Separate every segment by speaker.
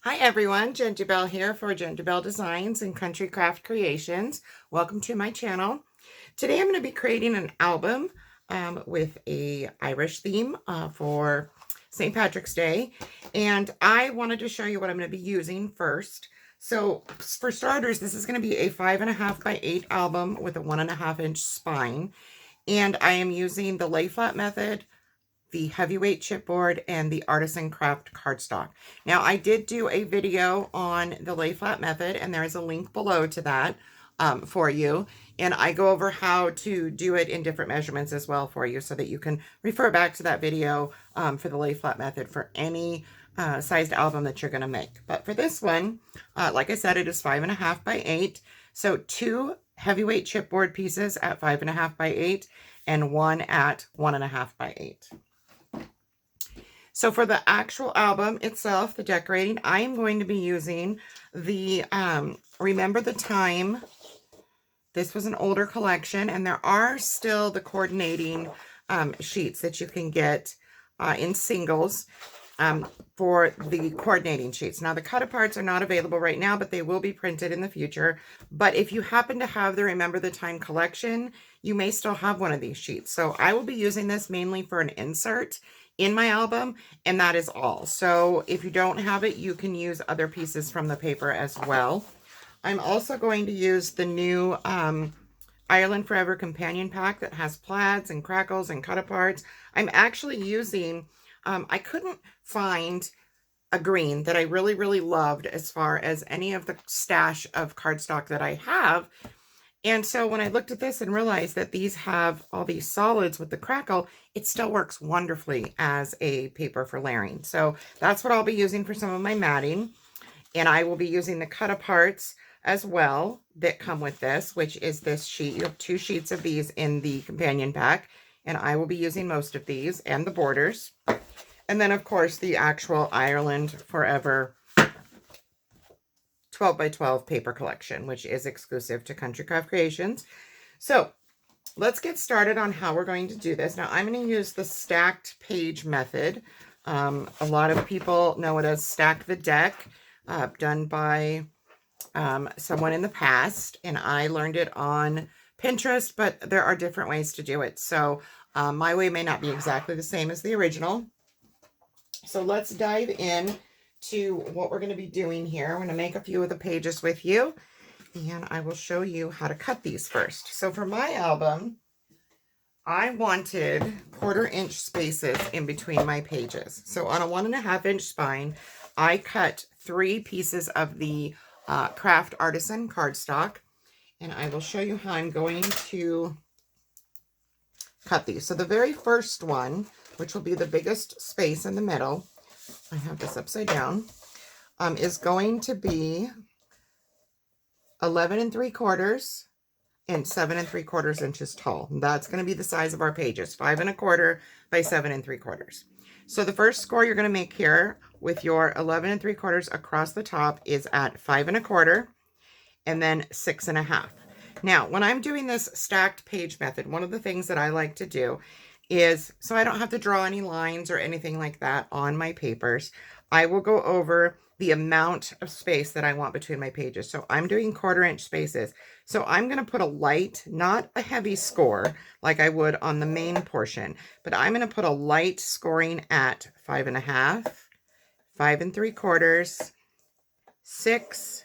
Speaker 1: Hi everyone, Ginger Belle here for Ginger Belle Designs and Country Craft Creations. Welcome to my channel. Today I'm going to be creating an album with a Irish theme for St. Patrick's Day, and I wanted to show you what I'm going to be using first. So for starters, this is going to be a 5.5 by 8 album with a 1.5 inch spine, and I am using the lay flat method, the heavyweight chipboard, and the Artisan Kraft cardstock. Now, I did do a video on the lay flat method, and there is a link below to that for you. And I go over how to do it in different measurements as well for you so that you can refer back to that video for the lay flat method for any sized album that you're going to make. But for this one, like I said, it is 5.5 by 8. So 2 heavyweight chipboard pieces at 5.5 by 8 and 1 at 1.5 by 8. So for the actual album itself, the decorating, I am going to be using the Remember the Time. This was an older collection, and there are still the coordinating sheets that you can get in singles for the coordinating sheets. Now, the cut-aparts are not available right now, but they will be printed in the future. But if you happen to have the Remember the Time collection, you may still have one of these sheets. So I will be using this mainly for an insert in my album, and that is all. So if you don't have it, you can use other pieces from the paper as well. I'm also going to use the new Ireland Forever companion pack that has plaids and crackles and cut-aparts. I'm actually using, I couldn't find a green that I really loved as far as any of the stash of cardstock that I have. And so when I looked at this and realized that these have all these solids with the crackle, it still works wonderfully as a paper for layering. So that's what I'll be using for some of my matting. And I will be using the cut-aparts as well that come with this, which is this sheet. You have 2 sheets of these in the companion pack, and I will be using most of these and the borders. And then, of course, the actual Ireland Forever 12 by 12 paper collection, which is exclusive to Country Craft Creations. So let's get started on how we're going to do this. Now, I'm going to use the stacked page method. A lot of people know it as stack the deck, done by someone in the past, and I learned it on Pinterest, but there are different ways to do it. So my way may not be exactly the same as the original. So let's dive in to what we're going to be doing here. I'm going to make a few of the pages with you, and I will show you how to cut these first. So for my album, I wanted 1/4 inch spaces in between my pages. So on a 1.5 inch spine, I cut 3 pieces of the Kraft Artisan cardstock, and I will show you how I'm going to cut these. So the very first one, which will be the biggest space in the middle, I have this upside down, is going to be 11 3/4 and 7 3/4 inches tall. That's going to be the size of our pages, 5 1/4 by 7 3/4. So the first score you're going to make here with your 11 3/4 across the top is at 5 1/4 and then 6 1/2. Now, when I'm doing this stacked page method, one of the things that I like to do is, so I don't have to draw any lines or anything like that on my papers, I will go over the amount of space that I want between my pages. So I'm doing 1/4 inch spaces. So I'm going to put a light, not a heavy score like I would on the main portion, but I'm going to put a light scoring at 5 1/2, 5 3/4, 6,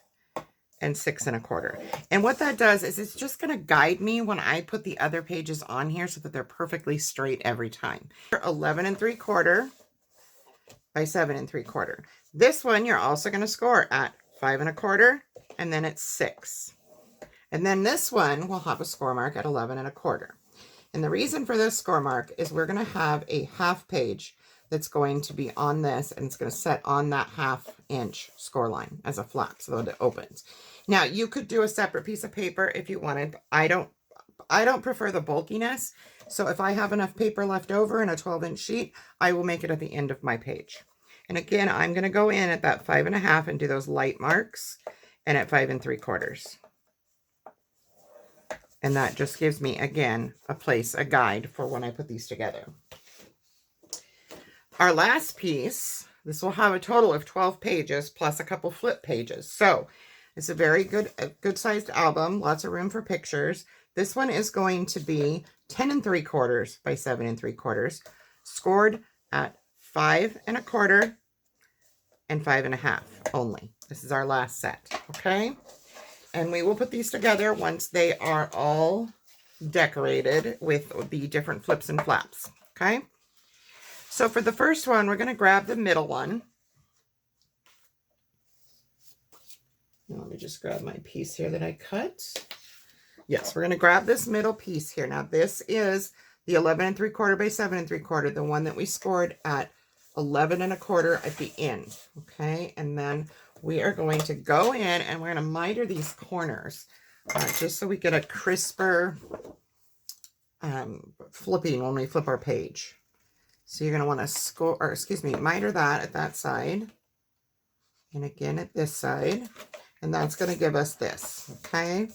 Speaker 1: and 6 1/4. And what that does is it's just going to guide me when I put the other pages on here so that they're perfectly straight every time. 11 3/4 by 7 3/4. This one you're also going to score at 5 1/4, and then it's 6. And then this one will have a score mark at 11 1/4. And the reason for this score mark is we're going to have a half page that's going to be on this, and it's going to set on that 1/2 inch score line as a flap so that it opens. Now, you could do a separate piece of paper if you wanted. I don't prefer the bulkiness. So if I have enough paper left over in a 12-inch sheet, I will make it at the end of my page. And again, I'm going to go in at that 5 1/2 and do those light marks, and at 5 3/4. And that just gives me, again, a guide for when I put these together. Our last piece This will have a total of 12 pages plus a couple flip pages. So it's a very good sized album, lots of room for pictures. This one is going to be 10 3/4 by 7 3/4, scored at 5 1/4 and 5 1/2 only. This is our last set, okay? And we will put these together once they are all decorated with the different flips and flaps, okay? So for the first one, we're going to grab the middle one. Now, let me just grab my piece here that I cut. Yes, we're going to grab this middle piece here. Now, this is the 11 3/4 by 7 3/4, the one that we scored at 11 1/4 at the end, okay? And then we are going to go in and we're going to miter these corners just so we get a crisper flipping when we flip our page. So you're going to want to score, or excuse me, miter that at that side. And again at this side. And that's going to give us this, okay?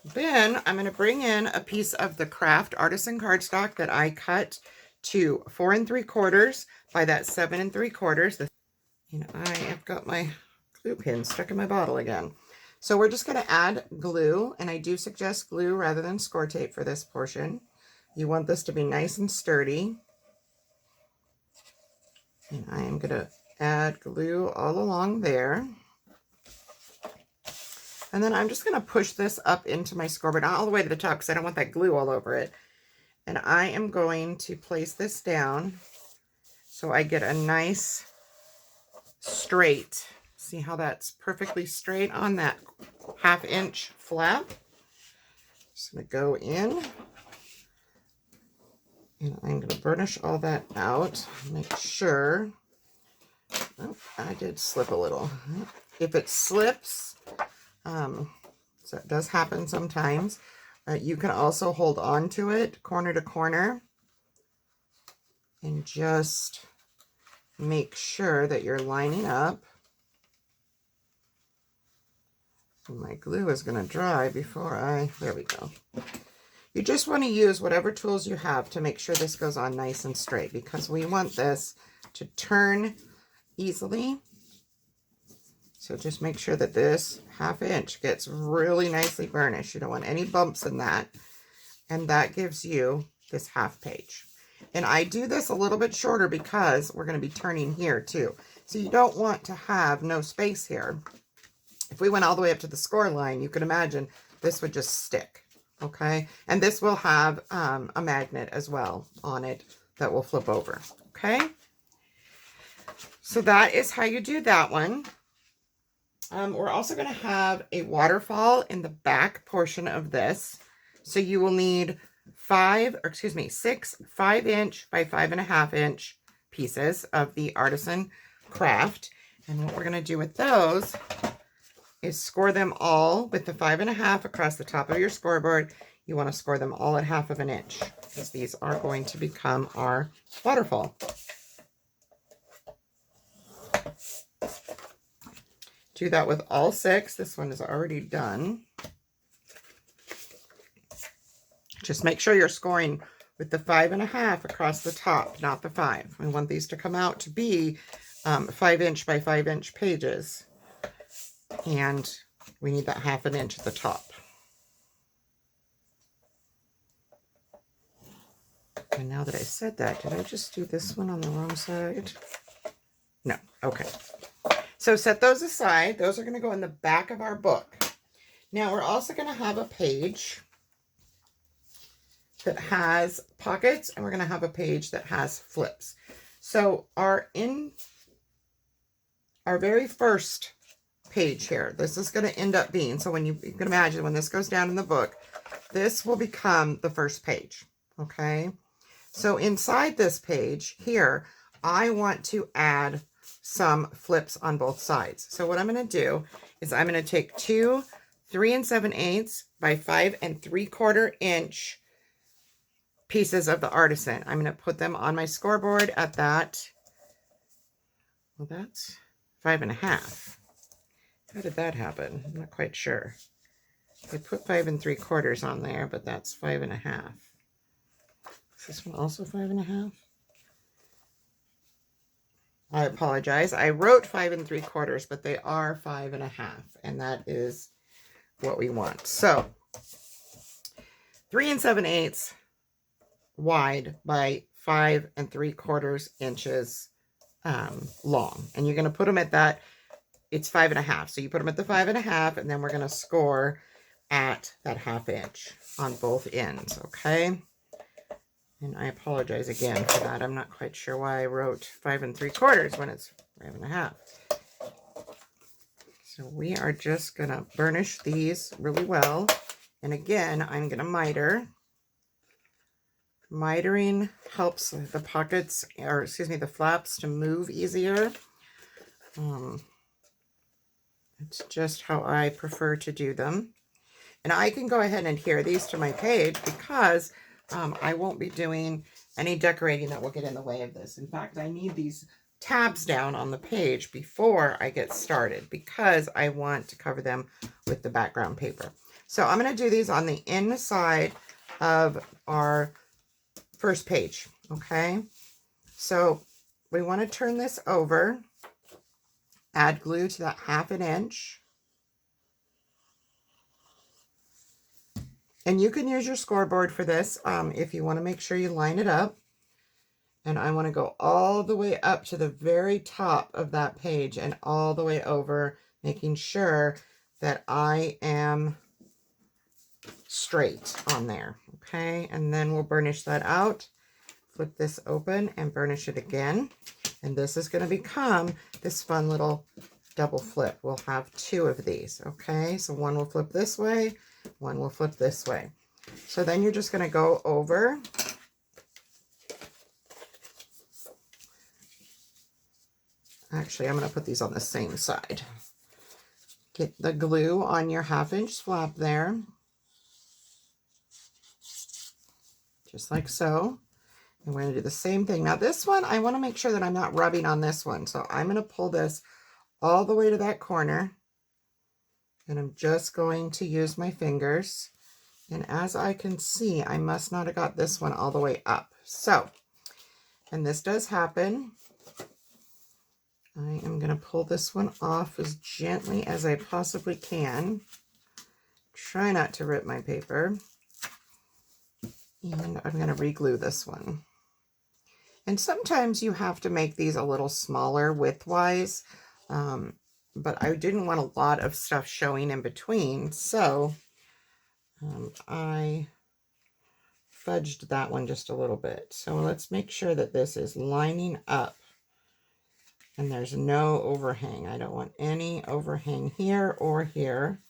Speaker 1: Then I'm going to bring in a piece of the Kraft Artisan cardstock that I cut to 4 3/4 by that 7 3/4. And I have got my glue pin stuck in my bottle again. So we're just going to add glue, and I do suggest glue rather than score tape for this portion. You want this to be nice and sturdy. And I am going to add glue all along there. And then I'm just going to push this up into my scoreboard, not all the way to the top because I don't want that glue all over it. And I am going to place this down so I get a nice straight. See how that's perfectly straight on that 1/2 inch flap? Just going to go in. And I'm going to burnish all that out. Make sure. Oh, I did slip a little. If it slips, so it does happen sometimes, you can also hold on to it corner to corner and just make sure that you're lining up. And my glue is going to dry before there we go. You just want to use whatever tools you have to make sure this goes on nice and straight, because we want this to turn easily. So just make sure that this 1/2 inch gets really nicely burnished. You don't want any bumps in that. And that gives you this 1/2 page. And I do this a little bit shorter because we're going to be turning here too. So you don't want to have no space here. If we went all the way up to the score line, you can imagine this would just stick. Okay, and this will have a magnet as well on it that will flip over. Okay, so that is how you do that one. We're also going to have a waterfall in the back portion of this. So you will need 6 5-inch by 5 1/2 inch pieces of the Artisan Kraft. And what we're going to do with those is score them all with the 5 1/2 across the top of your scoreboard. You want to score them all at 1/2 inch because these are going to become our waterfall. Do that with all 6. This one is already done. Just make sure you're scoring with the 5 1/2 across the top, not the 5. We want these to come out to be 5-inch by 5-inch pages. And we need that 1/2 inch at the top. And now that I said that, did I just do this one on the wrong side? No. Okay. So set those aside. Those are going to go in the back of our book. Now we're also going to have a page that has pockets, and we're going to have a page that has flips. So our very first page here, this is going to end up being, so when you can imagine when this goes down in the book, this will become the first page. Okay. So inside this page here, I want to add some flips on both sides. So what I'm going to do is I'm going to take 2 3 7/8 by 5 3/4 inch pieces of the Artisan. I'm going to put them on my scoreboard at that. Well, that's 5 1/2. How did that happen? I'm not quite sure. I put 5 3/4 on there, but that's 5 1/2. Is this one also 5 1/2? I apologize. I wrote 5 3/4, but they are 5 1/2, and that is what we want. So 3 7/8 wide by 5 3/4 inches long. And you're going to put them at that. It's 5 1/2. So you put them at the 5 1/2, and then we're going to score at that 1/2 inch on both ends. Okay. And I apologize again for that. I'm not quite sure why I wrote 5 3/4 when it's 5 1/2. So we are just going to burnish these really well. And again, I'm going to miter. Mitering helps the pockets, or excuse me, the flaps to move easier. It's just how I prefer to do them. And I can go ahead and adhere these to my page because I won't be doing any decorating that will get in the way of this. In fact, I need these tabs down on the page before I get started because I want to cover them with the background paper. So I'm going to do these on the inside of our first page. Okay. So we want to turn this over, add glue to that 1/2 inch. And you can use your scoreboard for this if you want to make sure you line it up. And I want to go all the way up to the very top of that page and all the way over, making sure that I am straight on there. Okay, and then we'll burnish that out. Flip this open and burnish it again. And this is going to become this fun little double flip. We'll have 2 of these. Okay, so one will flip this way, one will flip this way. So then you're just going to go over actually, I'm going to put these on the same side. Get the glue on your 1/2 inch flap there, just like so. And we're going to do the same thing. Now this one, I want to make sure that I'm not rubbing on this one. So I'm going to pull this all the way to that corner. And I'm just going to use my fingers. And as I can see, I must not have got this one all the way up. So, and this does happen. I am going to pull this one off as gently as I possibly can. Try not to rip my paper. And I'm going to re-glue this one. And sometimes you have to make these a little smaller width-wise, but I didn't want a lot of stuff showing in between, so I fudged that one just a little bit. So let's make sure that this is lining up and there's no overhang. I don't want any overhang here or here,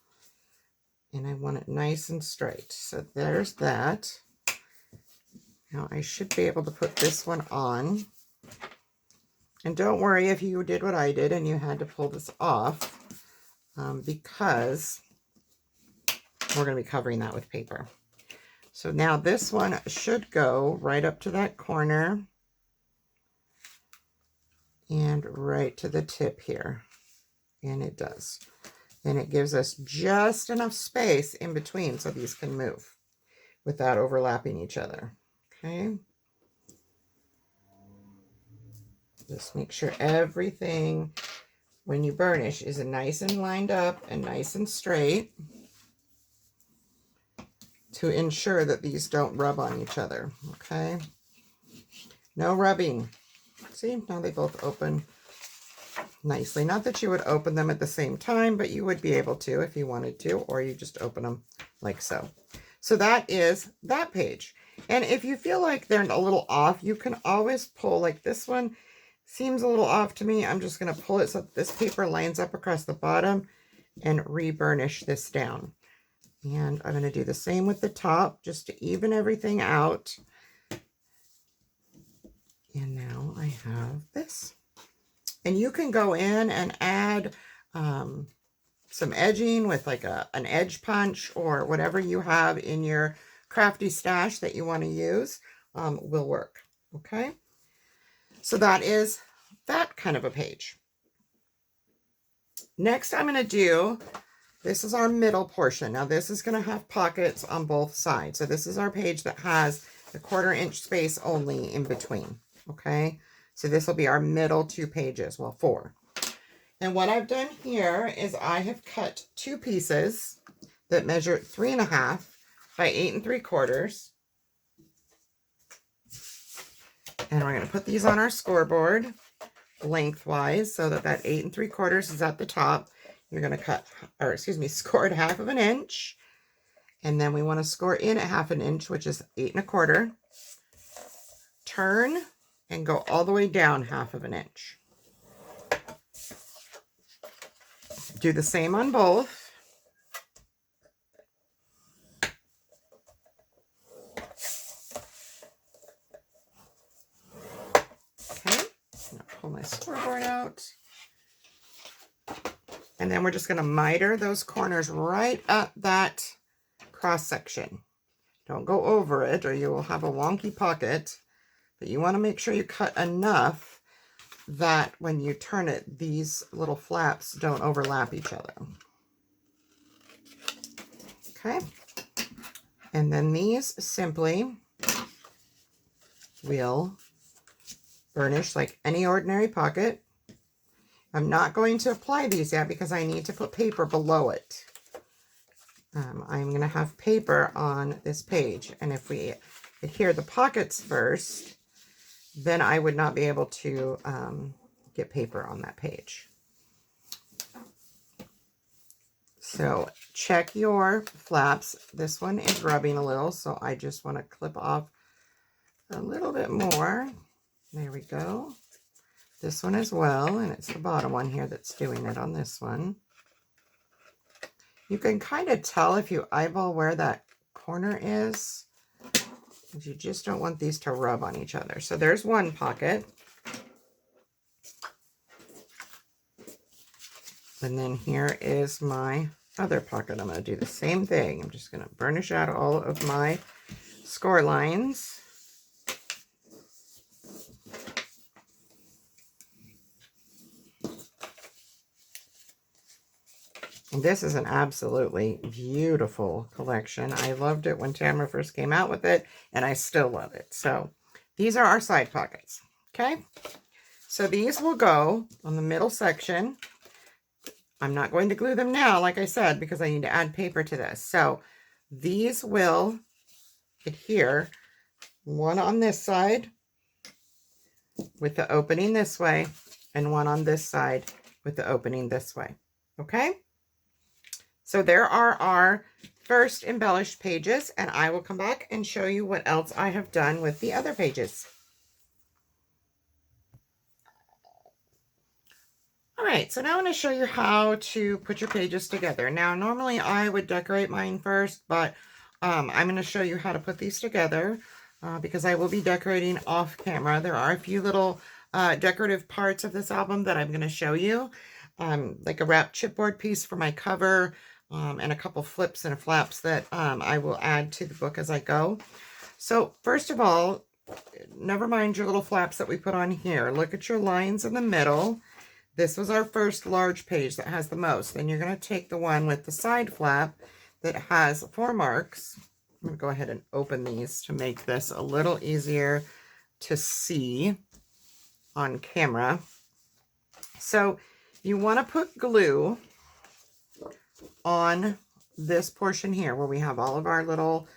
Speaker 1: and I want it nice and straight. So there's that. Now I should be able to put this one on. And don't worry if you did what I did and you had to pull this off, because we're going to be covering that with paper. So now this one should go right up to that corner and right to the tip here. And it does. And it gives us just enough space in between so these can move without overlapping each other. Okay. Just make sure everything, when you burnish, is nice and lined up and nice and straight to ensure that these don't rub on each other. Okay. No rubbing. See, now they both open nicely. Not that you would open them at the same time, but you would be able to if you wanted to, or you just open them like so. So that is that page. And if you feel like they're a little off, you can always pull, like this one seems a little off to me. I'm just going to pull it so that this paper lines up across the bottom and re-burnish this down. And I'm going to do the same with the top just to even everything out. And now I have this. And you can go in and add some edging with like an edge punch or whatever you have in your crafty stash that you want to use will work. Okay. So that is that kind of a page. Next, I'm going to do, this is our middle portion. Now this is going to have pockets on both sides. So this is our page that has the 1/4 inch space only in between. Okay. So this will be our middle 2 pages, well, 4. And what I've done here is I have cut 2 pieces that measure 3.5 by 8 3/4. And we're going to put these on our scoreboard lengthwise so that that 8 3/4 is at the top. You're going to cut, or excuse me, score it 1/2 inch. And then we want to score in at 1/2 inch, which is 8 1/4. Turn and go all the way down 1/2 inch. Do the same on both. Okay, I'm gonna pull my scoreboard out. And then we're just going to miter those corners right at that cross section. Don't go over it or you will have a wonky pocket, but you want to make sure you cut enough that when you turn it, these little flaps don't overlap each other. Okay. And then these simply will burnish like any ordinary pocket. I'm not going to apply these yet because I need to put paper below it. I'm going to have paper on this page. And if we adhere the pockets first, then I would not be able to get paper on that page. So check your flaps. This one is rubbing a little, so I just want to clip off a little bit more. There we go. This one as well, and it's the bottom one here that's doing it on this one. You can kind of tell if you eyeball where that corner is. You just don't want these to rub on each other. So there's one pocket. And then here is my other pocket. I'm going to do the same thing. I'm just going to burnish out all of my score lines. And this is an absolutely beautiful collection. I loved it when Tamara first came out with it, and I still love it. So these are our side pockets. Okay, so these will go on the middle section. I'm not going to glue them now, like I said, because I need to add paper to this. So these will adhere, one on this side with the opening this way, and one on this side with the opening this way. Okay? So there are our first embellished pages, and I will come back and show you what else I have done with the other pages. All right, so now I'm going to show you how to put your pages together. Now, normally I would decorate mine first, but I'm going to show you how to put these together because I will be decorating off camera. There are a few little decorative parts of this album that I'm going to show you, like a wrapped chipboard piece for my cover, and a couple flips and flaps that I will add to the book as I go. So first of all, never mind your little flaps that we put on here. Look at your lines in the middle. This was our first large page that has the most. Then you're going to take the one with the side flap that has 4 marks. I'm going to go ahead and open these to make this a little easier to see on camera. So you want to put glue on this portion here where we have all of our little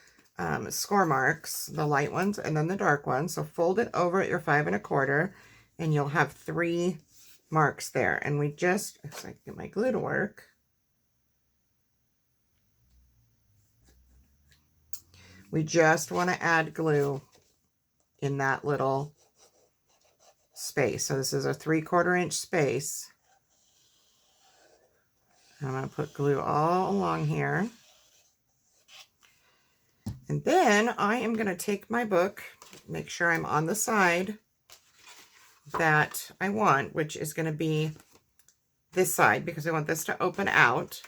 Speaker 1: score marks, the light ones and then the dark ones. So fold it over at your 5 1/4 and you'll have 3 marks there. And we just, if I can get my glue to work, we just want to add glue in that little space. So this is a 3/4 inch space. I'm going to put glue all along here. And then I am going to take my book, make sure I'm on the side that I want, which is going to be this side because I want this to open out.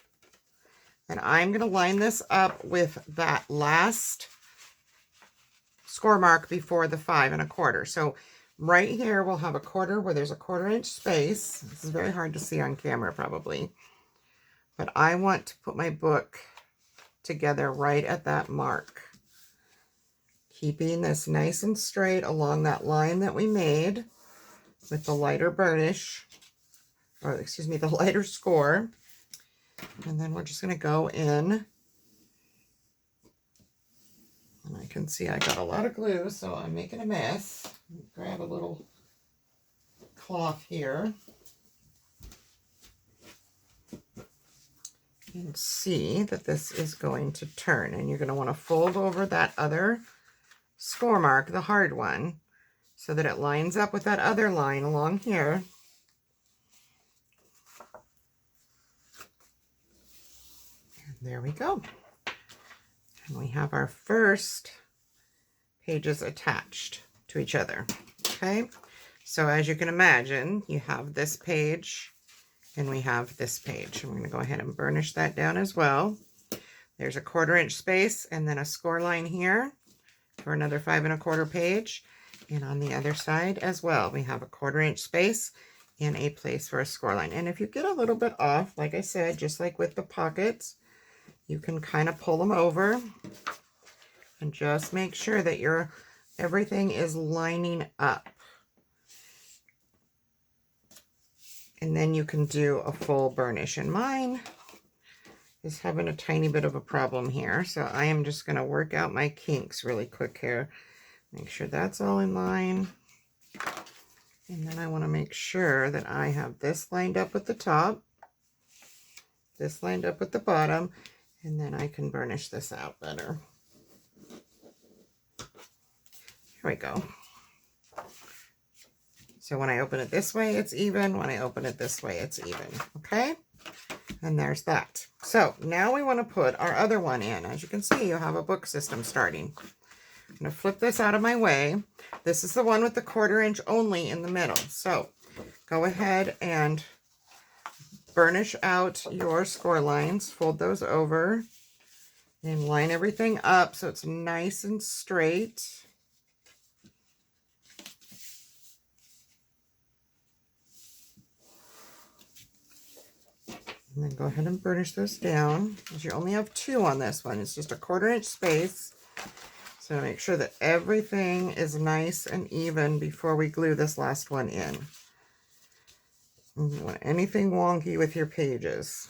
Speaker 1: And I'm going to line this up with that last score mark before the 5 1/4. So right here we'll have a quarter where there's a 1/4 inch space. This is very hard to see on camera probably. But I want to put my book together right at that mark. Keeping this nice and straight along that line that we made. with the lighter burnish, or excuse me, the lighter score. And then we're just going to go in. And I can see I got a lot of glue, so I'm making a mess. Grab a little cloth here. And see that this is going to turn. And you're going to want to fold over that other score mark, the hard one, so that it lines up with that other line along here. And there we go. And we have our first pages attached to each other. Okay, so as you can imagine, you have this page and we have this page. I'm going to go ahead and burnish that down as well. There's a 1/4 inch space and then a score line here for another 5 1/4 page. And on the other side as well, we have a 1/4 inch space and a place for a score line. And if you get a little bit off, like I said, just like with the pockets, you can kind of pull them over and just make sure that everything is lining up. And then you can do a full burnish. And mine is having a tiny bit of a problem here. So I am just going to work out my kinks really quick here. Make sure that's all in line. And then I want to make sure that I have this lined up with the top, this lined up with the bottom, and then I can burnish this out better. Here we go. So when I open it this way, it's even. When I open it this way, it's even. Okay? And there's that. So now we want to put our other one in. As you can see, you have a book system starting. I'm going to flip this out of my way. This is the one with the 1/4 inch only in the middle. So go ahead and burnish out your score lines. Fold those over and line everything up so it's nice and straight. And then go ahead and burnish those down, because you only have 2 on this one. It's just a 1/4 inch space. So make sure that everything is nice and even before we glue this last one in. You don't want anything wonky with your pages.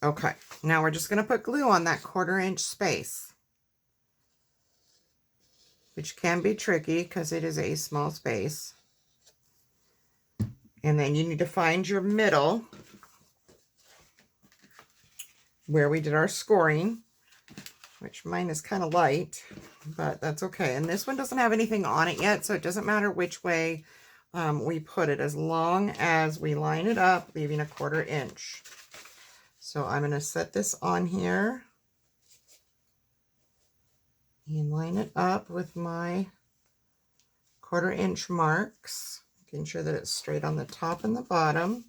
Speaker 1: Okay, now we're just going to put glue on that 1/4 inch space, which can be tricky because it is a small space. And then you need to find your middle where we did our scoring, which mine is kind of light, but that's okay. And this one doesn't have anything on it yet, so it doesn't matter which way we put it, as long as we line it up, leaving a 1/4 inch. So I'm going to set this on here and line it up with my 1/4 inch marks, making sure that it's straight on the top and the bottom.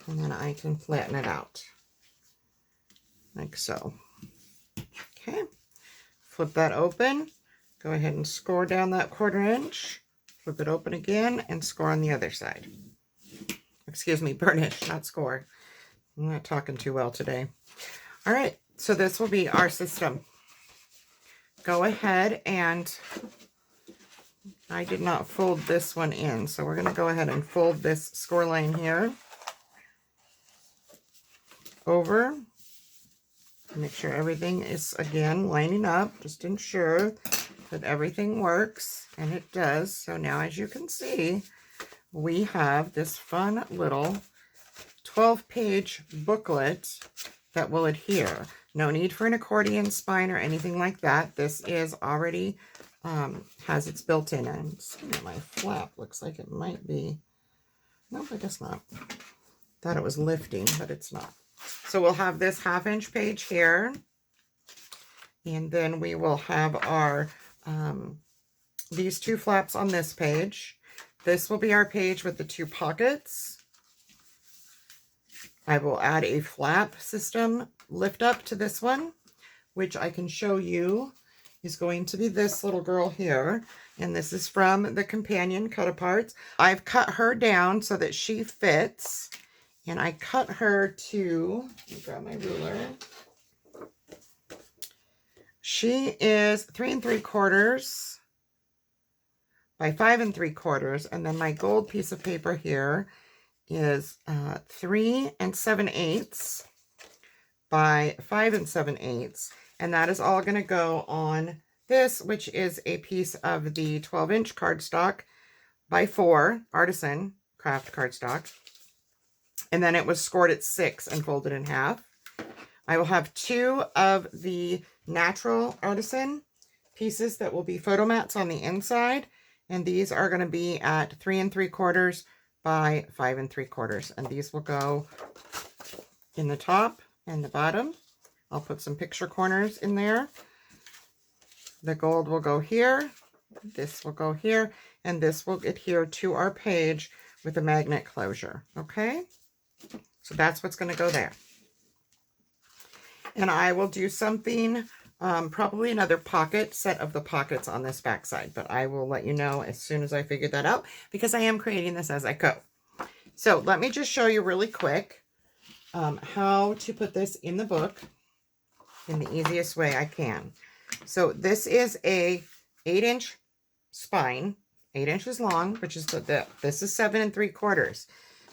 Speaker 1: And then I can flatten it out like so. Okay, flip that open, go ahead and score down that 1/4 inch, flip it open again and score on the other side. Excuse me, burnish, not score. I'm not talking too well today. All right, so this will be our system. Go ahead and, I did not fold this one in, so we're going to go ahead and fold this score line here over. Make sure everything is, again, lining up. Just ensure that everything works, and it does. So now, as you can see, we have this fun little 12-page booklet that will adhere. No need for an accordion spine or anything like that. This is already has its built-in. I'm seeing that my flap looks like it might be. Nope, I guess not. Thought it was lifting, but it's not. So we'll have this 1/2 inch page here, and then we will have our these 2 flaps on this page. This will be our page with the 2 pockets. I will add a flap system lift up to this one, which I can show you is going to be this little girl here. And this is from the Companion Cut Aparts. I've cut her down so that she fits. And I cut her to, let me grab my ruler. She is 3 3/4 by 5 3/4, and then my gold piece of paper here is 3 7/8 by 5 7/8, and that is all going to go on this, which is a piece of the 12-inch cardstock by 4 Artisan Kraft cardstock, and then it was scored at 6 and folded in half. I will have 2 of the natural Artisan pieces that will be photo mats on the inside, and these are going to be at 3 3/4 by 5 3/4, and these will go in the top and the bottom. I'll put some picture corners in there. The gold will go here, this will go here, and this will adhere to our page with a magnet closure. Okay, so that's what's going to go there. And I will do something, probably another pocket set of the pockets on this back side, but I will let you know as soon as I figure that out, because I am creating this as I go. So let me just show you really quick how to put this in the book in the easiest way I can. So this is a 8-inch spine, 8 inches long, which is this is 7 3/4.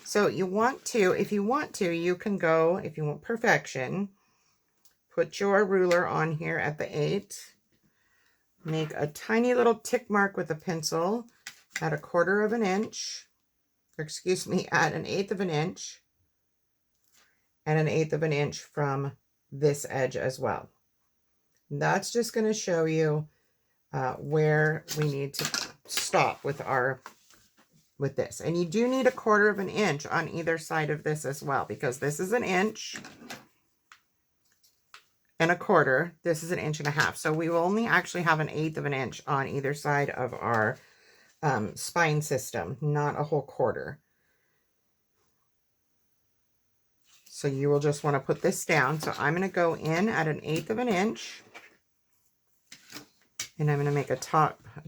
Speaker 1: So you want to, if you want to, you can go, if you want perfection, put your ruler on here at the 8, make a tiny little tick mark with a pencil at 1/4 of an inch, or excuse me, at 1/8 of an inch, and 1/8 of an inch from this edge as well. And that's just going to show you where we need to stop with this. And you do need 1/4 of an inch on either side of this as well, because this is 1 inch and 1/4. This is 1.5 inches. So we will only actually have 1/8 of an inch on either side of our spine system, not a whole 1/4. So you will just want to put this down. So I'm going to go in at 1/8 of an inch, and I'm going to make a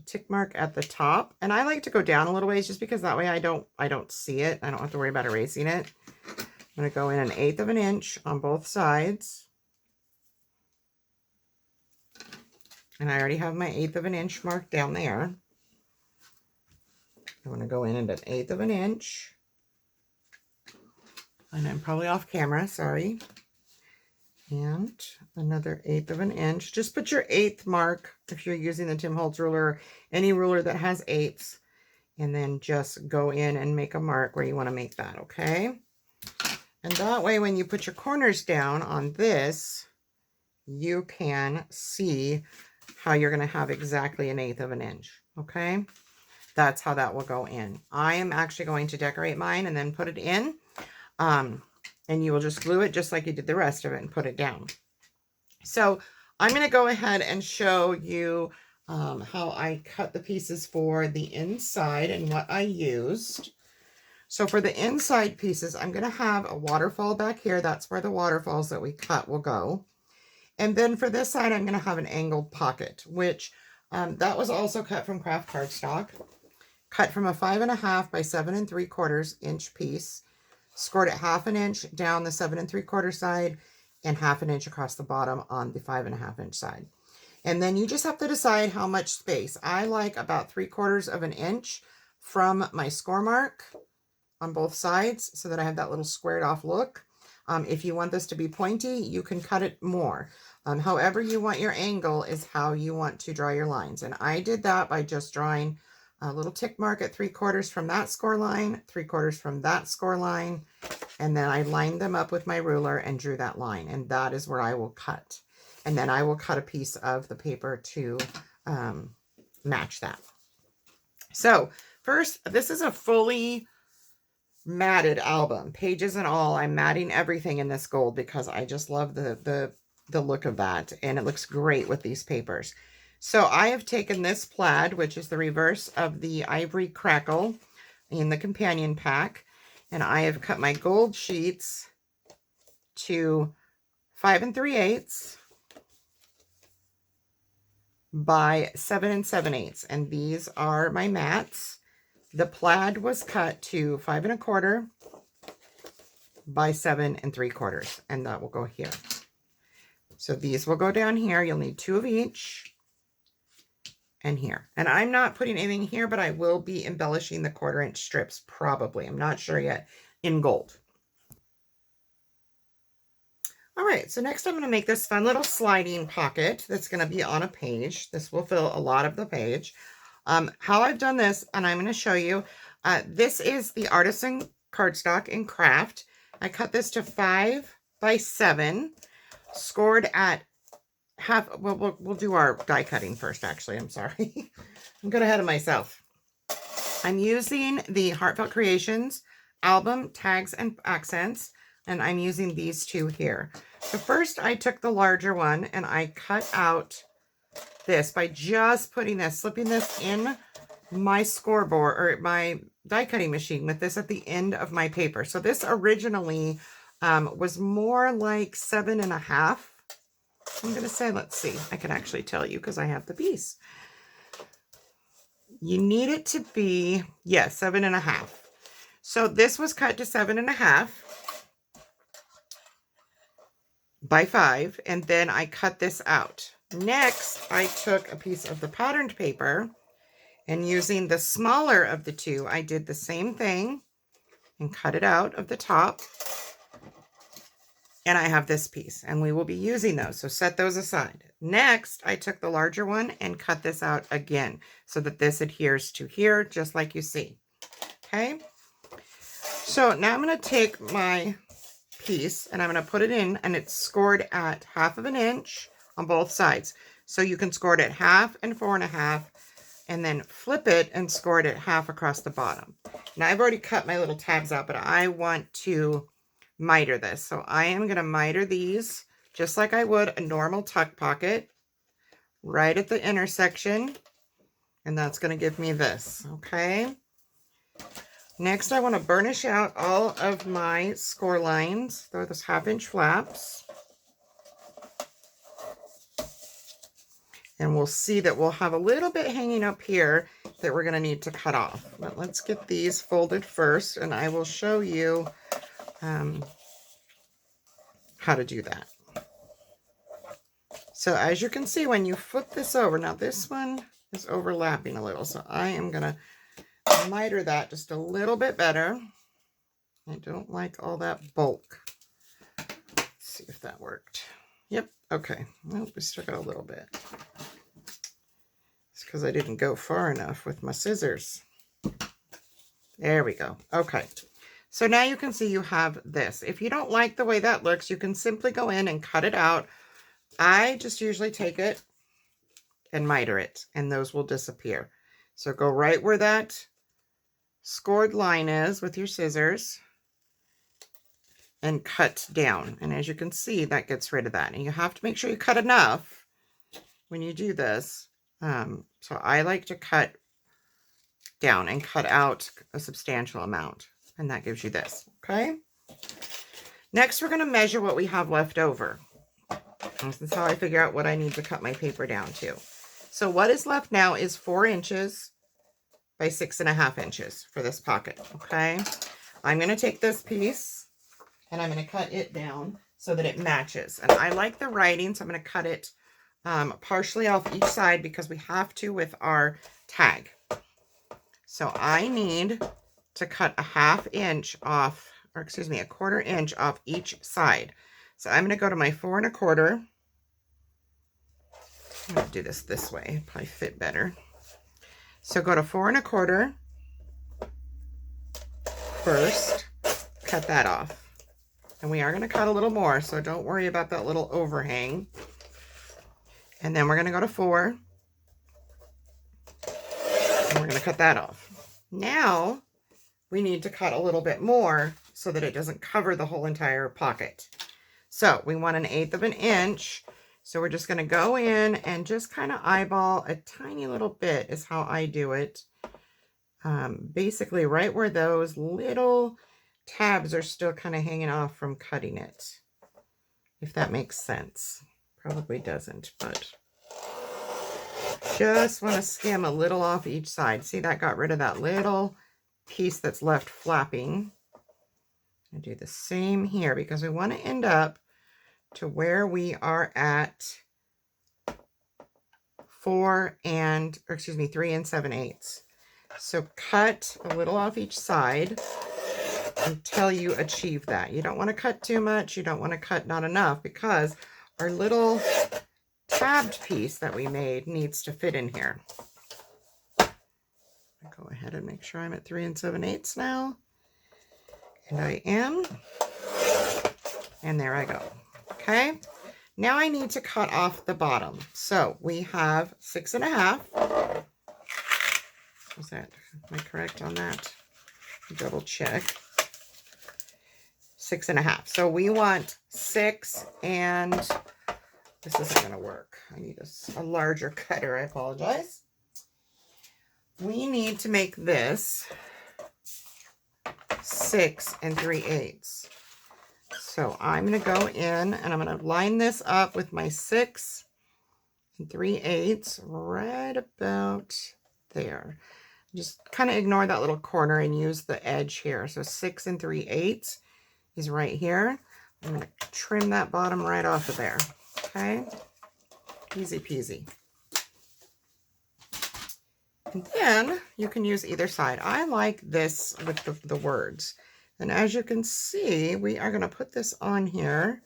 Speaker 1: tick mark at the top. And I like to go down a little ways just because that way I don't see it. I don't have to worry about erasing it. I'm going to go in 1/8 of an inch on both sides. And I already have my 1/8 of an inch marked down there. I want to go in at 1/8 of an inch. And I'm probably off camera, sorry. And another 1/8 of an inch. Just put your 1/8 mark if you're using the Tim Holtz ruler, or any ruler that has 1/8, and then just go in and make a mark where you want to make that, okay? And that way, when you put your corners down on this, you can see how you're going to have exactly 1/8 of an inch, okay? That's how that will go in. I am actually going to decorate mine and then put it in. And you will just glue it just like you did the rest of it and put it down. So I'm going to go ahead and show you how I cut the pieces for the inside and what I used. So for the inside pieces, I'm going to have a waterfall back here. That's where the waterfalls that we cut will go. And then for this side, I'm going to have an angled pocket, which that was also cut from Kraft cardstock, cut from a 5.5 by 7 3/4 inch piece, scored at 1/2 inch down the 7 3/4 side, and 1/2 inch across the bottom on the 5.5 inch side. And then you just have to decide how much space. I like about 3/4 of an inch from my score mark on both sides, so that I have that little squared off look. If you want this to be pointy, you can cut it more. However you want your angle is how you want to draw your lines. And I did that by just drawing a little tick mark at 3/4 from that score line, 3/4 from that score line, and then I lined them up with my ruler and drew that line, and that is where I will cut. And then I will cut a piece of the paper to match that. So first, this is a fully matted album, pages and all. I'm matting everything in this gold because I just love the look of that, and it looks great with these papers. So I have taken this plaid, which is the reverse of the ivory crackle in the companion pack, and I have cut my gold sheets to 5 3/8 by 7 7/8, and these are my mats. The plaid was cut to 5 1/4 by 7 3/4, and that will go here. So these will go down here. You'll need 2 of each. And here. And I'm not putting anything here, but I will be embellishing the 1/4 inch strips probably. I'm not sure yet, in gold. All right, so next I'm going to make this fun little sliding pocket that's going to be on a page. This will fill a lot of the page. How I've done this, and I'm going to show you, this is the Artisan cardstock in Kraft. I cut this to 5 by 7, scored at half. Well, we'll do our die cutting first, actually. I'm sorry. I'm getting ahead of myself. I'm using the Heartfelt Creations album tags and accents, and I'm using these 2 here. So first I took the larger one and I cut out this by just putting this, slipping this in my scoreboard or my die cutting machine with this at the end of my paper. So this originally was more like 7.5. I'm going to say, let's see, I can actually tell you because I have the piece. You need it to be, yes, 7.5. So this was cut to 7.5 by 5, and then I cut this out. Next, I took a piece of the patterned paper, and using the smaller of the 2, I did the same thing and cut it out of the top. And I have this piece, and we will be using those, so set those aside. Next, I took the larger one and cut this out again so that this adheres to here, just like you see. Okay? So now I'm going to take my piece and I'm going to put it in, and it's scored at 1/2 inch on both sides. So you can score it at 1/2 and 4.5, and then flip it and score it at 1/2 across the bottom. Now I've already cut my little tabs out, but I want to miter this. So I am going to miter these just like I would a normal tuck pocket right at the intersection. And that's going to give me this. Okay. Next, I want to burnish out all of my score lines, those 1/2 inch flaps. And we'll see that we'll have a little bit hanging up here that we're going to need to cut off. But let's get these folded first, and I will show you how to do that. So as you can see, when you flip this over, now this one is overlapping a little, so I am going to miter that just a little bit better. I don't like all that bulk. Let's see if that worked. Yep, okay. Well, we still got a little bit. It's because I didn't go far enough with my scissors. There we go. Okay. So now you can see you have this. If you don't like the way that looks, you can simply go in and cut it out. I just usually take it and miter it, and those will disappear. So go right where that scored line is with your scissors and cut down. And as you can see, that gets rid of that. And you have to make sure you cut enough when you do this. So I like to cut down and cut out a substantial amount. And that gives you this, okay? Next, we're going to measure what we have left over. This is how I figure out what I need to cut my paper down to. So what is left now is 4 inches by 6.5 inches for this pocket, okay? I'm going to take this piece and I'm going to cut it down so that it matches. And I like the writing, so I'm going to cut it partially off each side because we have to with our tag. So I need to cut a 1/2 inch off, or excuse me, a 1/4 inch off each side. So I'm going to go to my 4 1/4. I'm going to do this way, probably fit better. So go to 4 1/4 first, cut that off. And we are going to cut a little more, so don't worry about that little overhang. And then we're going to go to 4. And we're going to cut that off. Now, we need to cut a little bit more so that it doesn't cover the whole entire pocket. So we want 1/8 inch. So we're just going to go in and just kind of eyeball a tiny little bit is how I do it. Basically right where those little tabs are still kind of hanging off from cutting it. If that makes sense. Probably doesn't, but just want to skim a little off each side. See, that got rid of that little piece that's left flapping. I do the same here because we want to end up to where we are at 3 7/8. So cut a little off each side until you achieve that. You don't want to cut too much. You don't want to cut not enough, because our little tabbed piece that we made needs to fit in here. I'll go ahead and make sure I'm at 3 7/8 now. And I am. And there I go. Okay. Now I need to cut off the bottom. So we have 6 1/2. Was that, am I correct on that? Double check. 6 1/2. So we want 6, and this isn't going to work. I need a larger cutter. I apologize. We need to make this 6 3/8. So I'm going to go in and I'm going to line this up with my 6 3/8 right about there. Just kind of ignore that little corner and use the edge here. So 6 3/8 is right here. I'm going to trim that bottom right off of there. Okay, easy peasy. And then you can use either side. I like this with the words. And as you can see, we are going to put this on here,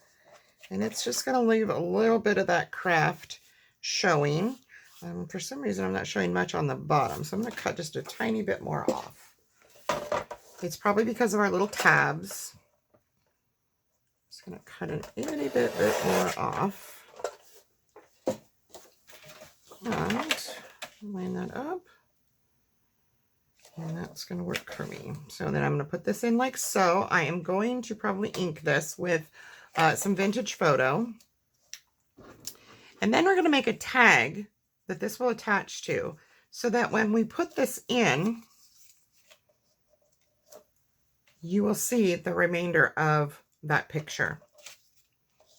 Speaker 1: and it's just going to leave a little bit of that craft showing. For some reason, I'm not showing much on the bottom, so I'm going to cut just a tiny bit more off. It's probably because of our little tabs. Just going to cut an itty bit more off. And line that up. And that's going to work for me. So then I'm going to put this in like so. I am going to probably ink this with some vintage photo. And then we're going to make a tag that this will attach to, so that when we put this in, you will see the remainder of that picture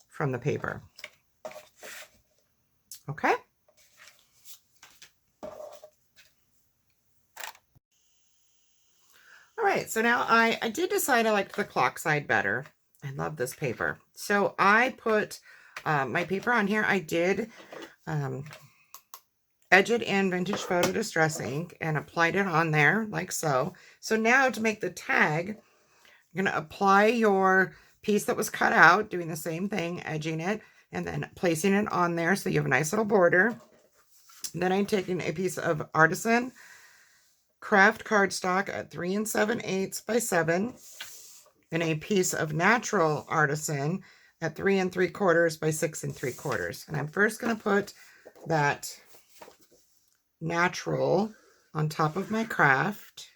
Speaker 1: from the paper. Okay? All right, so now I did decide I liked the clock side better. I love this paper. So I put my paper on here. I did edge it in vintage photo distress ink and applied it on there like so. So now to make the tag, you're going to apply your piece that was cut out, doing the same thing, edging it, and then placing it on there so you have a nice little border. Then I'm taking a piece of Artisan Kraft cardstock at 3 7/8 by 7, and a piece of natural Artisan at 3 3/4 by 6 3/4. And I'm first going to put that natural on top of my craft.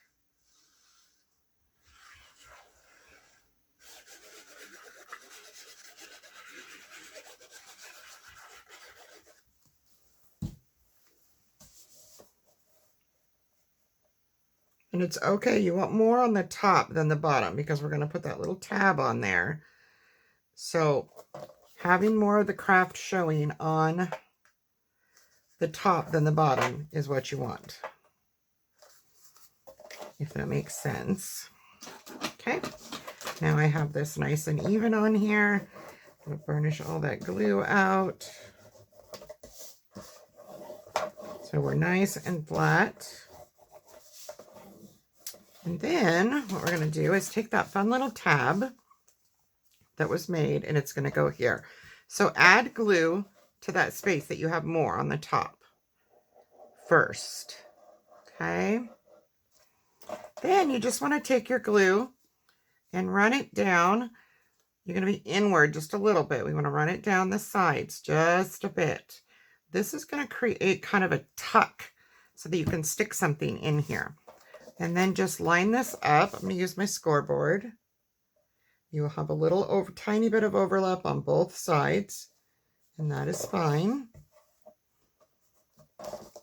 Speaker 1: And it's okay, you want more on the top than the bottom, because we're going to put that little tab on there. So having more of the craft showing on the top than the bottom is what you want, if that makes sense. Okay, now I have this nice and even on here. I'm going to burnish all that glue out, so we're nice and flat. And then what we're going to do is take that fun little tab that was made, and it's going to go here. So add glue to that space that you have more on the top first. Okay. Then you just want to take your glue and run it down. You're going to be inward just a little bit. We want to run it down the sides just a bit. This is going to create kind of a tuck so that you can stick something in here. And then just line this up. I'm going to use my scoreboard. You will have a little tiny bit of overlap on both sides, and that is fine.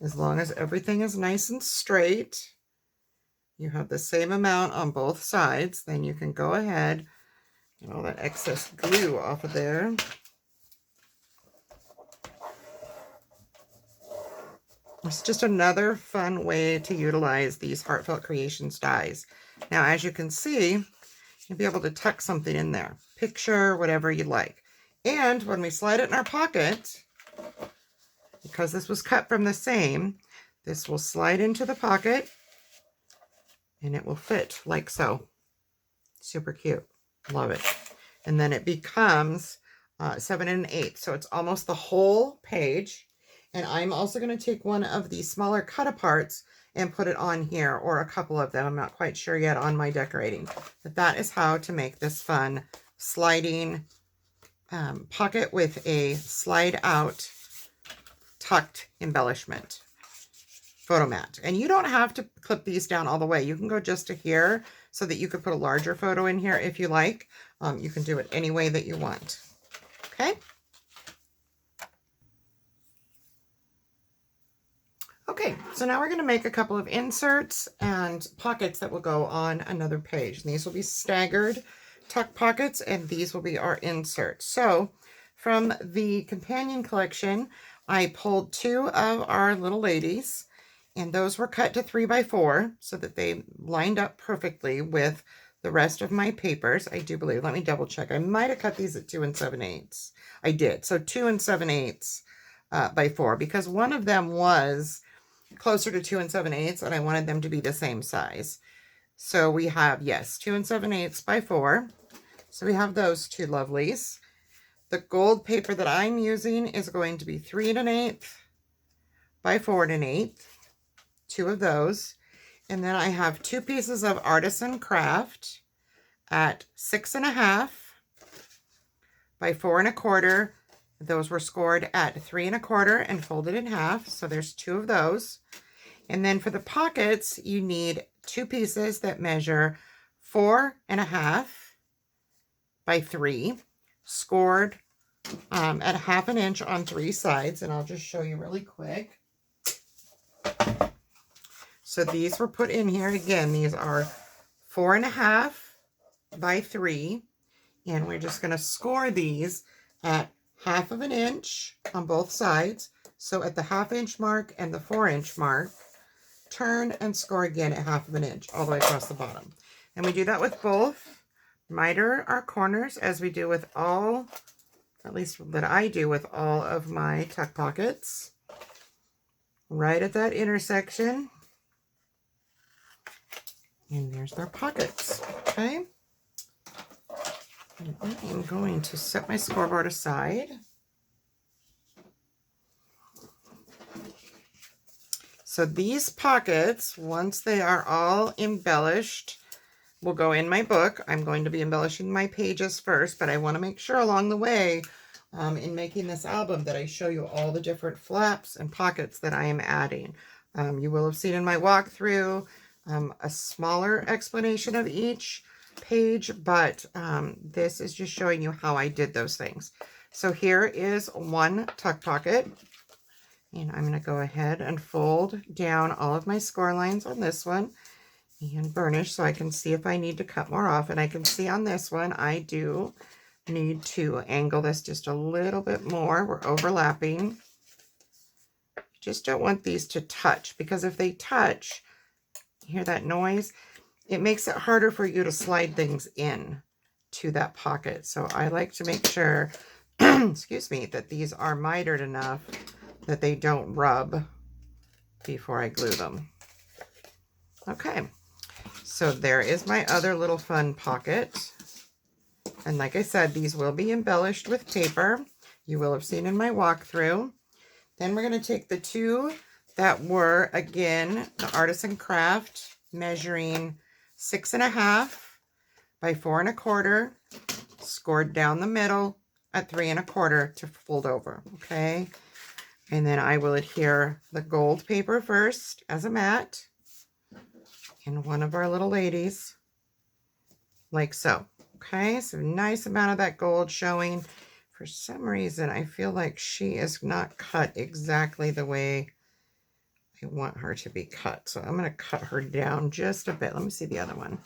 Speaker 1: As long as everything is nice and straight, you have the same amount on both sides, then you can go ahead and all that excess glue off of there. It's just another fun way to utilize these Heartfelt Creations dies. Now, as you can see, you'll be able to tuck something in there. Picture, whatever you like. And when we slide it in our pocket, because this was cut from the same, this will slide into the pocket and it will fit like so. Super cute. Love it. And then it becomes 7 1/8. So it's almost the whole page. And I'm also going to take one of the smaller cut aparts and put it on here, or a couple of them. I'm not quite sure yet on my decorating. But that is how to make this fun sliding pocket with a slide out tucked embellishment photo mat. And you don't have to clip these down all the way. You can go just to here so that you could put a larger photo in here if you like. You can do it any way that you want. Okay. Okay, so now we're going to make a couple of inserts and pockets that will go on another page. And these will be staggered tuck pockets, and these will be our inserts. So from the companion collection, I pulled 2 of our little ladies, and those were cut to 3 by 4 so that they lined up perfectly with the rest of my papers. I do believe, let me double check. I might have cut these at 2 7/8. I did. So 2 7/8 by 4, because one of them was closer to 2 7/8 and I wanted them to be the same size. So we have, yes, 2 7/8 by 4. So we have those 2 lovelies. The gold paper that I'm using is going to be 3 1/8 by 4 1/8. 2 of those. And then I have 2 pieces of Artisan Kraft at 6 1/2 by 4 1/4. Those were scored at 3 1/4 and folded in half. So there's 2 of those. And then for the pockets, you need 2 pieces that measure 4 1/2 by 3, scored at 1/2 inch on 3 sides. And I'll just show you really quick. So these were put in here. Again, these are 4 1/2 by 3. And we're just going to score these at 1/2 inch on both sides. So at the 1/2 inch mark and the 4 inch mark, turn and score again at 1/2 inch all the way across the bottom. And we do that with both. Miter our corners as we do with all, at least that I do with all of my tuck pockets. Right at that intersection. And there's our pockets. Okay. And I am going to set my scoreboard aside. So these pockets, once they are all embellished, will go in my book. I'm going to be embellishing my pages first, but I want to make sure along the way in making this album that I show you all the different flaps and pockets that I am adding. You will have seen in my walkthrough a smaller explanation of each page, but this is just showing you how I did those things. So here is one tuck pocket, and I'm going to go ahead and fold down all of my score lines on this one and burnish so I can see if I need to cut more off. And I can see on this one I do need to angle this just a little bit more. We're overlapping. Just don't want these to touch, because if they touch, you hear that noise? It makes it harder for you to slide things in to that pocket. So I like to make sure, excuse me, that these are mitered enough that they don't rub before I glue them. Okay, so there is my other little fun pocket. And like I said, these will be embellished with paper. You will have seen in my walkthrough. Then we're going to take the 2 that were, again, the Artisan Kraft, measuring 6 1/2 by 4 1/4, scored down the middle at 3 1/4 to fold over, okay? And then I will adhere the gold paper first as a mat, and one of our little ladies, like so, okay? So nice amount of that gold showing. For some reason, I feel like she is not cut exactly the way I want her to be cut. So I'm going to cut her down just a bit. Let me see the other one.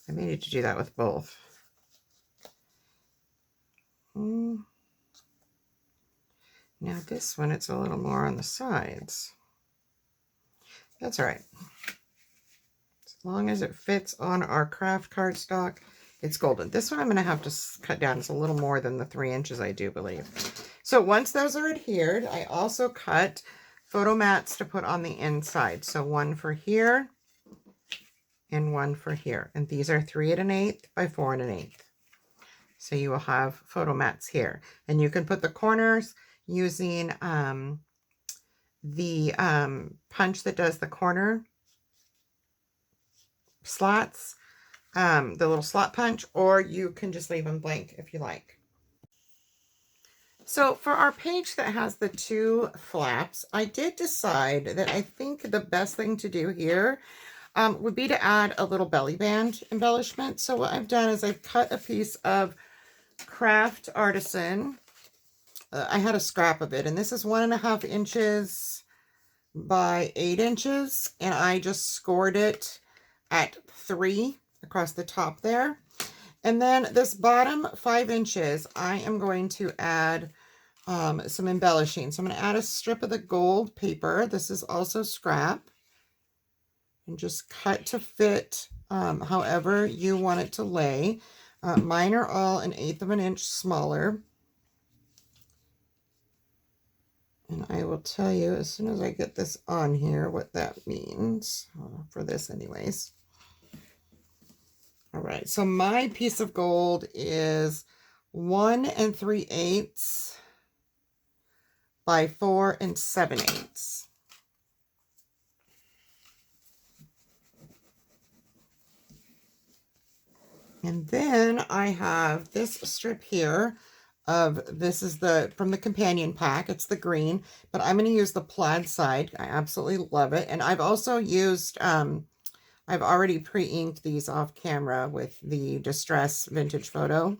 Speaker 1: I may need to do that with both. Now this one, it's a little more on the sides. That's all right. As long as it fits on our craft cardstock, It's golden. This one I'm going to have to cut down. It's a little more than the 3 inches, I do believe. So once those are adhered, I also cut photo mats to put on the inside. So one for here and one for here. And these are 3 1/8 by 4 1/8. So you will have photo mats here. And you can put the corners using the punch that does the corner slots, the little slot punch, or you can just leave them blank if you like. So for our page that has the 2 flaps, I did decide that I think the best thing to do here would be to add a little belly band embellishment. So what I've done is I've cut a piece of Kraft Artisan. I had a scrap of it, and this is 1.5 inches by 8 inches, and I just scored it at 3 across the top there. And then this bottom 5 inches, I am going to add some embellishing. So I'm going to add a strip of the gold paper. This is also scrap. And just cut to fit however you want it to lay. Mine are all 1/8 of an inch smaller. And I will tell you as soon as I get this on here what that means, for this anyways. All right, so my piece of gold is 1 3/8 by 4 7/8. And then I have this strip here of, this is from the companion pack. It's the green, but I'm going to use the plaid side. I absolutely love it. And I've also used, I've already pre-inked these off camera with the Distress Vintage Photo.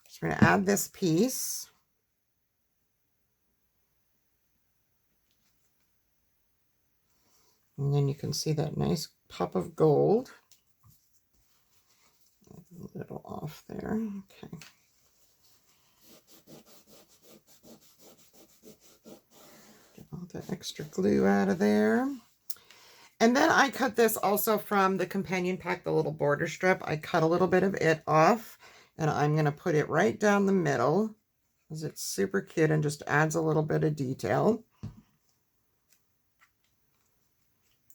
Speaker 1: So we're going to add this piece. And then you can see that nice pop of gold. A little off there. Okay. Get all the extra glue out of there. And then I cut this also from the companion pack, the little border strip. I cut a little bit of it off, and I'm going to put it right down the middle because it's super cute and just adds a little bit of detail.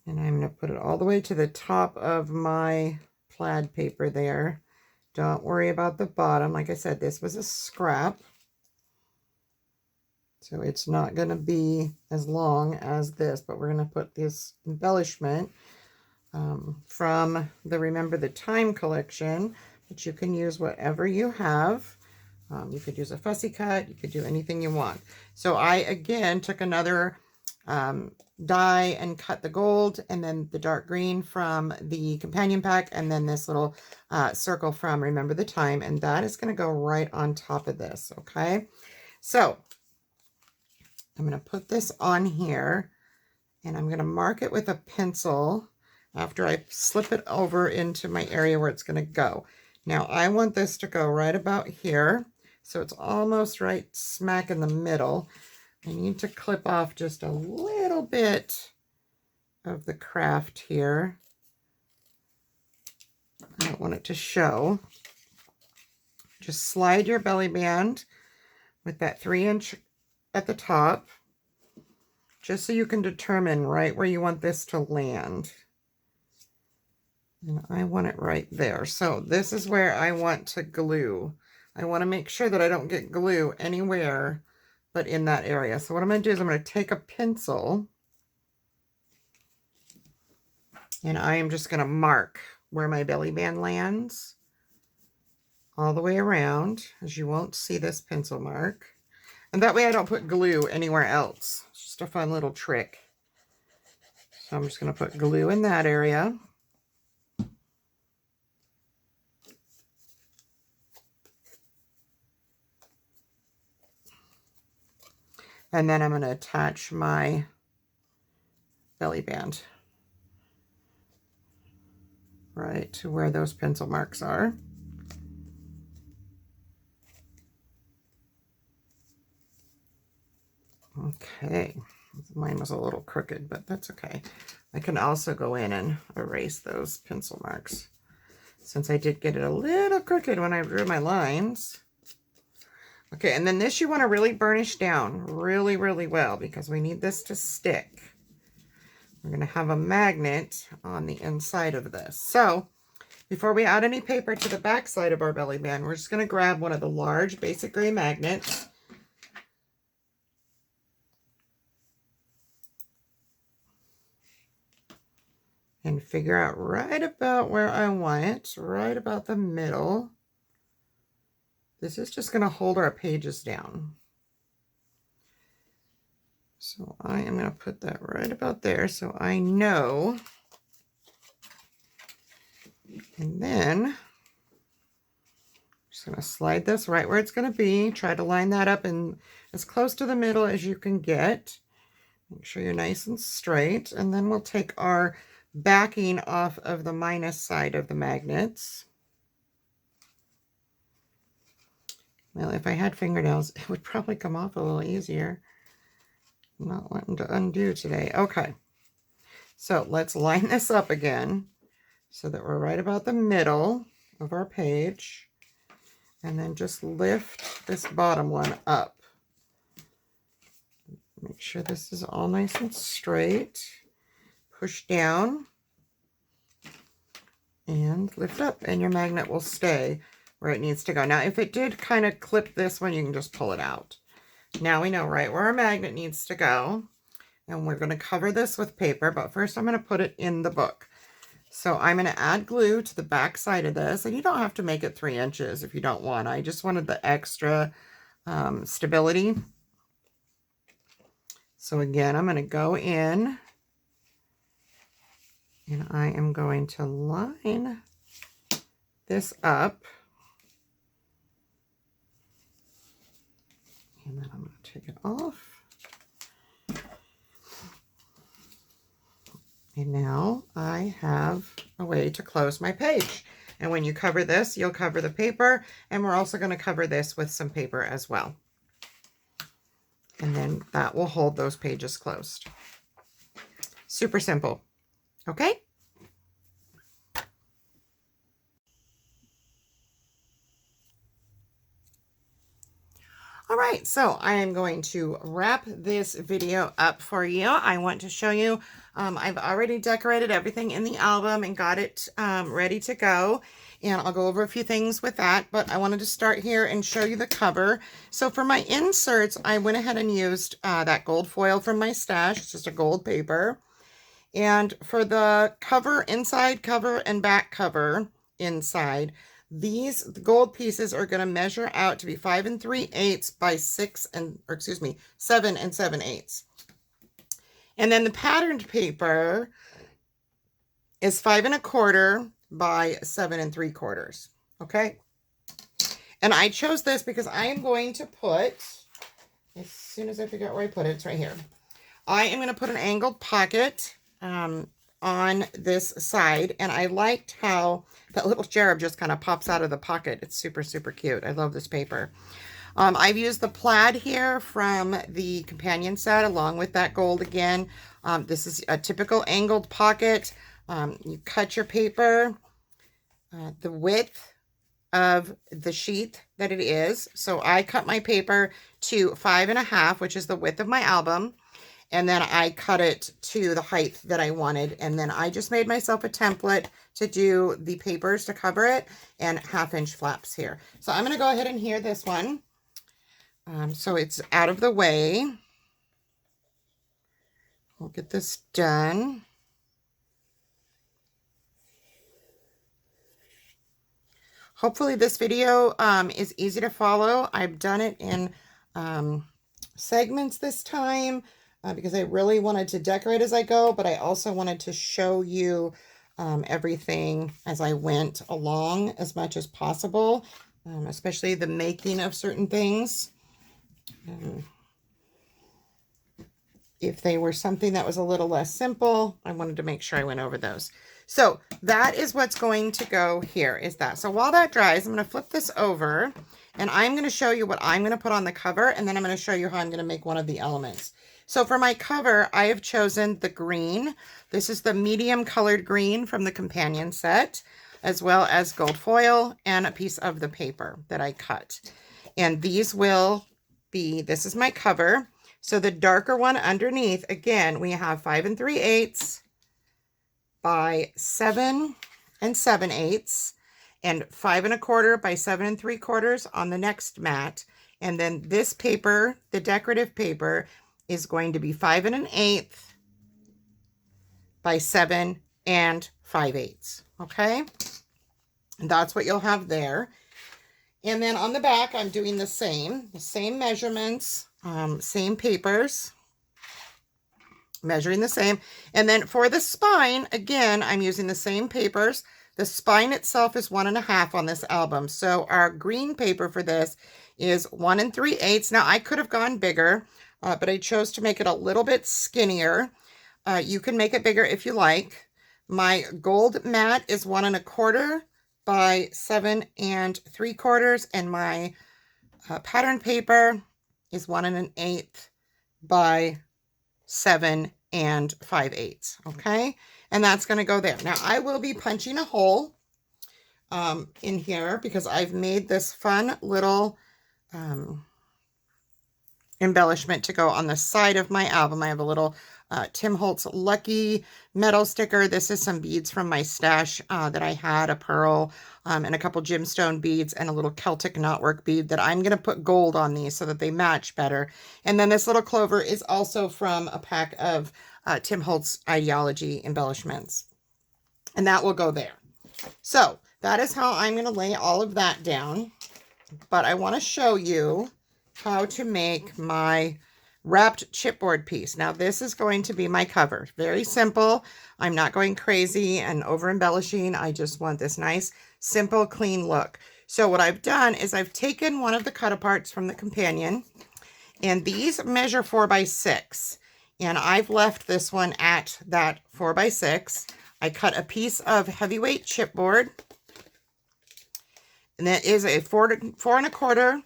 Speaker 1: And I'm going to put it all the way to the top of my plaid paper there. Don't worry about the bottom. Like I said, this was a scrap, so it's not going to be as long as this, but we're going to put this embellishment from the Remember the Time collection, but you can use whatever you have. You could use a fussy cut. You could do anything you want. So I, again, took another die and cut the gold, and then the dark green from the companion pack, and then this little circle from Remember the Time, and that is going to go right on top of this. Okay, so I'm going to put this on here, and I'm going to mark it with a pencil after I slip it over into my area where it's going to go. Now I want this to go right about here, so it's almost right smack in the middle. I need to clip off just a little bit of the craft here. I don't want it to show. Just slide your belly band with that 3 inch at the top, just so you can determine right where you want this to land. And I want it right there. So this is where I want to glue. I want to make sure that I don't get glue anywhere but in that area. So what I'm going to do is I'm going to take a pencil, and I am just going to mark where my belly band lands all the way around, as you won't see this pencil mark. And that way I don't put glue anywhere else. It's just a fun little trick. So I'm just going to put glue in that area. And then I'm going to attach my belly band right to where those pencil marks are. Okay, mine was a little crooked, but that's okay. I can also go in and erase those pencil marks. since I did get it a little crooked when I drew my lines. Okay, and then this you want to really burnish down really, really well because we need this to stick. We're going to have a magnet on the inside of this. So before we add any paper to the back side of our belly band, we're just going to grab one of the large basic gray magnets. And figure out right about where I want it, right about the middle. This is just going to hold our pages down. So I am going to put that right about there so I know. And then I'm just going to slide this right where it's going to be. Try to line that up in as close to the middle as you can get. Make sure you're nice and straight. And then we'll take our backing off of the minus side of the magnets. Well, if I had fingernails, it would probably come off a little easier. I'm not wanting to undo today. Okay, so let's line this up again so that we're right about the middle of our page. And then just lift this bottom one up. Make sure this is all nice and straight. Push down and lift up, and your magnet will stay where it needs to go. Now, if it did kind of clip this one, you can just pull it out. Now we know right where our magnet needs to go, and we're going to cover this with paper, but first I'm going to put it in the book. So I'm going to add glue to the back side of this, and you don't have to make it 3 inches if you don't want. I just wanted the extra stability. So again, I'm going to go in, and I am going to line this up. And then I'm going to take it off. And now I have a way to close my page. And when you cover this, you'll cover the paper. And we're also going to cover this with some paper as well. And then that will hold those pages closed. Super simple. Okay? All right, so I am going to wrap this video up for you. I want to show you, I've already decorated everything in the album and got it ready to go. And I'll go over a few things with that, but I wanted to start here and show you the cover. So for my inserts, I went ahead and used that gold foil from my stash. It's just a gold paper. And for the cover, inside cover and back cover inside, these gold pieces are going to measure out to be 5 3/8 by 7 7/8. And then the patterned paper is 5 1/4 by 7 3/4. Okay. And I chose this because I am going to put, as soon as I figure out where I put it, it's right here. I am going to put an angled pocket on this side, and I liked how that little cherub just kind of pops out of the pocket. It's super, super cute. I love this paper. I've used the plaid here from the companion set along with that gold again. This is a typical angled pocket. You cut your paper the width of the sheet that it is. So I cut my paper to 5 1/2, which is the width of my album. And then I cut it to the height that I wanted. And then I just made myself a template to do the papers to cover it and 1/2 inch flaps here. So I'm going to go ahead and hear this one. So it's out of the way. We'll get this done. Hopefully this video is easy to follow. I've done it in segments this time. Because I really wanted to decorate as I go, but I also wanted to show you everything as I went along as much as possible, especially the making of certain things. If they were something that was a little less simple, I wanted to make sure I went over those. So that is what's going to go here, is that. So while that dries, I'm going to flip this over, and I'm going to show you what I'm going to put on the cover, and then I'm going to show you how I'm going to make one of the elements. So for my cover, I have chosen the green. This is the medium colored green from the companion set. as well as gold foil and a piece of the paper that I cut. And these will be, this is my cover. So the darker one underneath, again, we have 5 3/8 by 7 7/8 and 5 1/4 by 7 3/4 on the next mat. And then this paper, the decorative paper, is going to be 5 1/8 by 7 5/8. Okay, and that's what you'll have there. And then on the back, I'm doing the same measurements, same papers, measuring the same. And then for the spine, again, I'm using the same papers. The spine itself is 1 1/2 on this album. So our green paper for this is 1 3/8. Now I could have gone bigger, but I chose to make it a little bit skinnier. You can make it bigger if you like. My gold mat is 1 1/4 by 7 3/4, and my pattern paper is 1 1/8 by 7 5/8. Okay, and that's going to go there. Now I will be punching a hole in here because I've made this fun little embellishment to go on the side of my album. I have a little Tim Holtz Lucky metal sticker. This is some beads from my stash that I had, a pearl and a couple gemstone beads and a little Celtic knotwork bead that I'm going to put gold on these so that they match better. And then this little clover is also from a pack of Tim Holtz Ideology embellishments. And that will go there. So that is how I'm going to lay all of that down. But I want to show you how to make my wrapped chipboard piece. Now this is going to be my cover. Very simple. I'm not going crazy and over embellishing. I just want this nice, simple, clean look. So what I've done is I've taken one of the cut aparts from the companion, and these measure 4 by 6. And I've left this one at that 4 by 6. I cut a piece of heavyweight chipboard, and that is a 4 1/4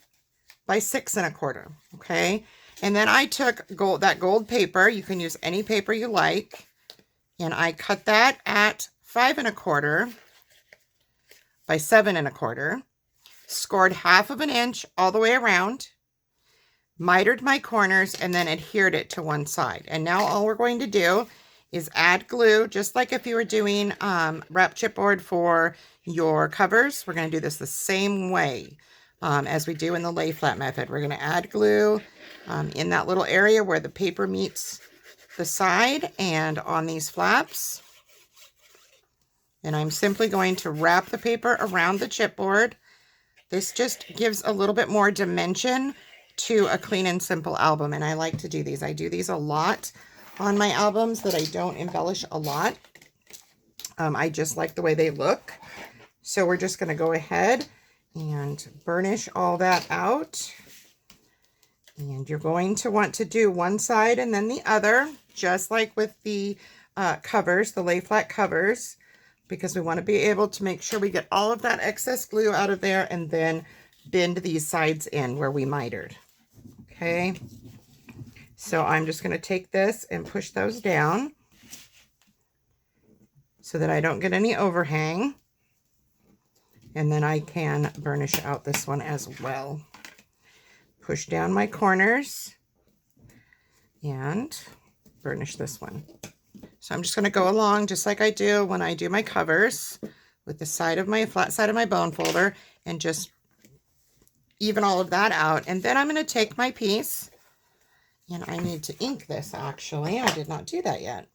Speaker 1: by 6 1/4. Okay. And then I took that gold paper. You can use any paper you like. And I cut that at 5 1/4 by 7 1/4. Scored 1/2 inch all the way around. Mitered my corners and then adhered it to one side. And now all we're going to do is add glue, just like if you were doing wrap chipboard for your covers. We're going to do this the same way as we do in the lay flat method. We're going to add glue in that little area where the paper meets the side and on these flaps. And I'm simply going to wrap the paper around the chipboard. This just gives a little bit more dimension to a clean and simple album. And I like to do these. I do these a lot on my albums that I don't embellish a lot. I just like the way they look. So we're just going to go ahead and burnish all that out. And you're going to want to do one side and then the other, just like with the covers, the lay flat covers, because we want to be able to make sure we get all of that excess glue out of there and then bend these sides in where we mitered. Okay. So I'm just going to take this and push those down so that I don't get any overhang. And then I can burnish out this one as well. Push down my corners and burnish this one. So I'm just going to go along just like I do when I do my covers with the side of my flat side of my bone folder and just even all of that out. And then I'm going to take my piece, and I need to ink this actually. I did not do that yet.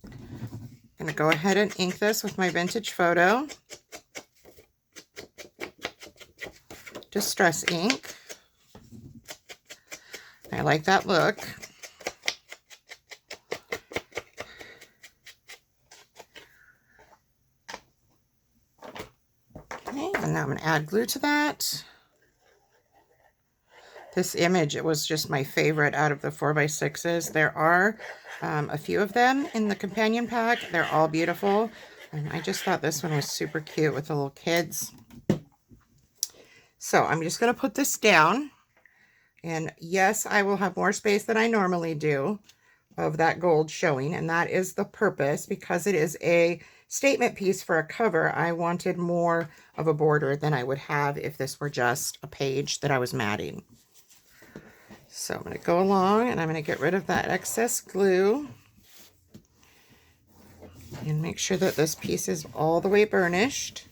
Speaker 1: I'm going to go ahead and ink this with my vintage photo. Distress ink. I like that look. Okay, and now I'm going to add glue to that. This image, it was just my favorite out of the 4x6s. There are a few of them in the companion pack. They're all beautiful. And I just thought this one was super cute with the little kids. So I'm just going to put this down. And yes, I will have more space than I normally do of that gold showing. And that is the purpose, because it is a statement piece for a cover, I wanted more of a border than I would have if this were just a page that I was matting. So I'm going to go along and I'm going to get rid of that excess glue and make sure that this piece is all the way burnished.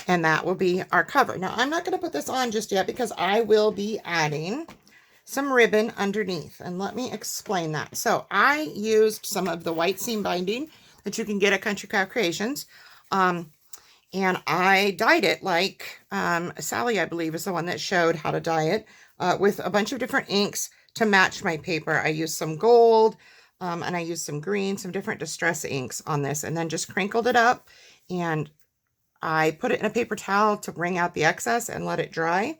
Speaker 1: And that will be our cover. Now, I'm not going to put this on just yet because I will be adding some ribbon underneath. And let me explain that. So I used some of the white seam binding that you can get at Country Craft Creations. And I dyed it like Sally, I believe, is the one that showed how to dye it with a bunch of different inks to match my paper. I used some gold and I used some green, some different distress inks on this, and then just crinkled it up. And I put it in a paper towel to wring out the excess and let it dry.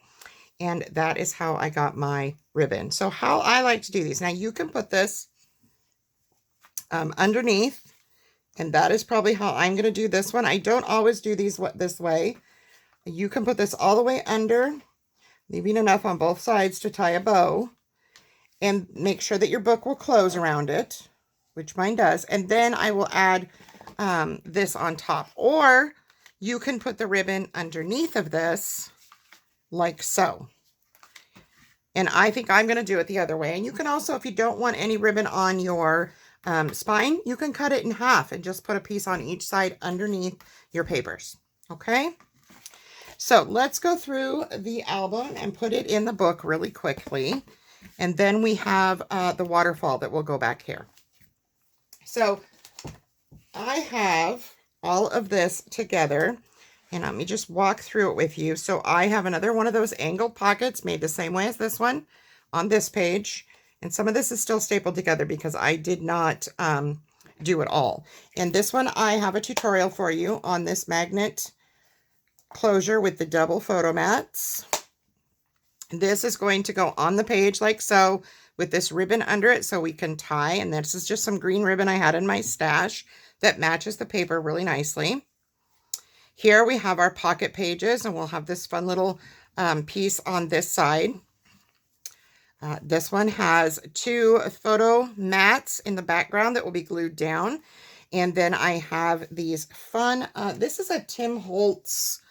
Speaker 1: And that is how I got my ribbon. So how I like to do these. Now you can put this underneath, and that is probably how I'm going to do this one. I don't always do these this way. You can put this all the way under, leaving enough on both sides to tie a bow, and make sure that your book will close around it, which mine does. And then I will add this on top, or you can put the ribbon underneath of this like so. And I think I'm going to do it the other way. And you can also, if you don't want any ribbon on your spine, you can cut it in half and just put a piece on each side underneath your papers. Okay. So let's go through the album and put it in the book really quickly. And then we have the waterfall that will go back here. So I have all of this together, and let me just walk through it with you. So I have another one of those angled pockets made the same way as this one on this page. And some of this is still stapled together because I did not do it all. And this one, I have a tutorial for you on this magnet closure with the double photo mats. This is going to go on the page like so with this ribbon under it so we can tie. And this is just some green ribbon I had in my stash that matches the paper really nicely. Here we have our pocket pages, and we'll have this fun little piece on this side. This one has 2 photo mats in the background that will be glued down. And then I have these fun, this is a Tim Holtz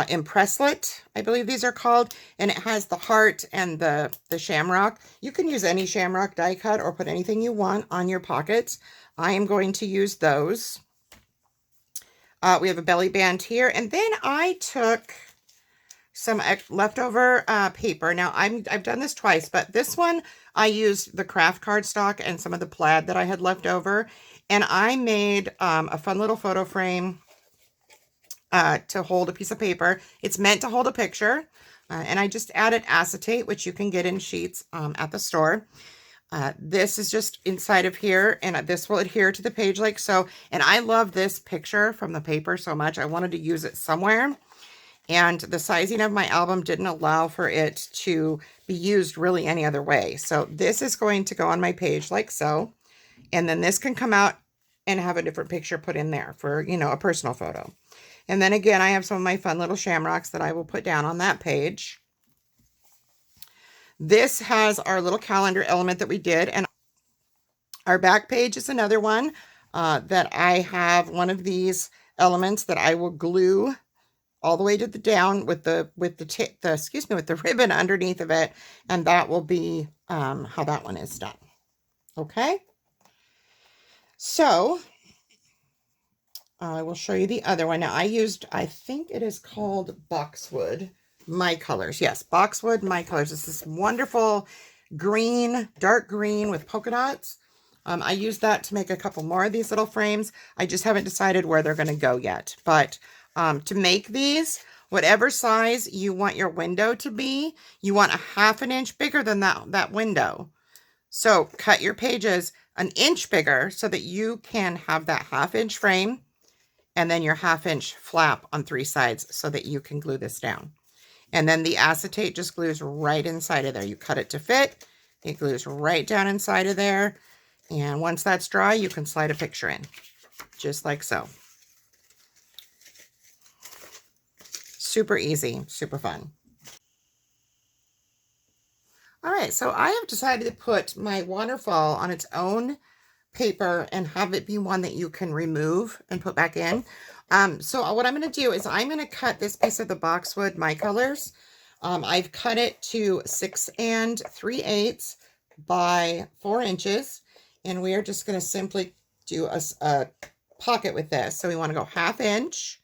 Speaker 1: impresslet, I believe these are called, and it has the heart and the shamrock. You can use any shamrock die cut or put anything you want on your pockets. I am going to use those. We have a belly band here, and then I took some leftover paper. Now I've done this twice, but this one I used the craft cardstock and some of the plaid that I had left over, and I made a fun little photo frame to hold a piece of paper. It's meant to hold a picture, and I just added acetate, which you can get in sheets at the store. This is just inside of here, and this will adhere to the page like so. And I love this picture from the paper so much. I wanted to use it somewhere, and the sizing of my album didn't allow for it to be used really any other way. So this is going to go on my page like so, and then this can come out and have a different picture put in there for, you know, a personal photo. And then again, I have some of my fun little shamrocks that I will put down on that page. This has our little calendar element that we did, and our back page is another one that I have one of these elements that I will glue all the way to the down with the ribbon underneath of it, and that will be how that one is done. Okay, so I will show you the other one. Now I used, I think it is called Boxwood My Colors. Yes, Boxwood My Colors. It's this wonderful green, dark green with polka dots. I used that to make a couple more of these little frames. I just haven't decided where they're going to go yet. But to make these, whatever size you want your window to be, you want a 1/2 inch bigger than that window. So cut your pages 1 inch bigger so that you can have that 1/2 inch frame, and then your 1/2 inch flap on 3 sides so that you can glue this down. And then the acetate just glues right inside of there. You cut it to fit, it glues right down inside of there. And once that's dry, you can slide a picture in, just like so. Super easy, super fun. All right, so I have decided to put my waterfall on its own paper and have it be one that you can remove and put back in. So what I'm going to do is I'm going to cut this piece of the boxwood, my colors. I've cut it to 6 3/8 by 4 inches, and we are just going to simply do a pocket with this. So we want to go 1/2 inch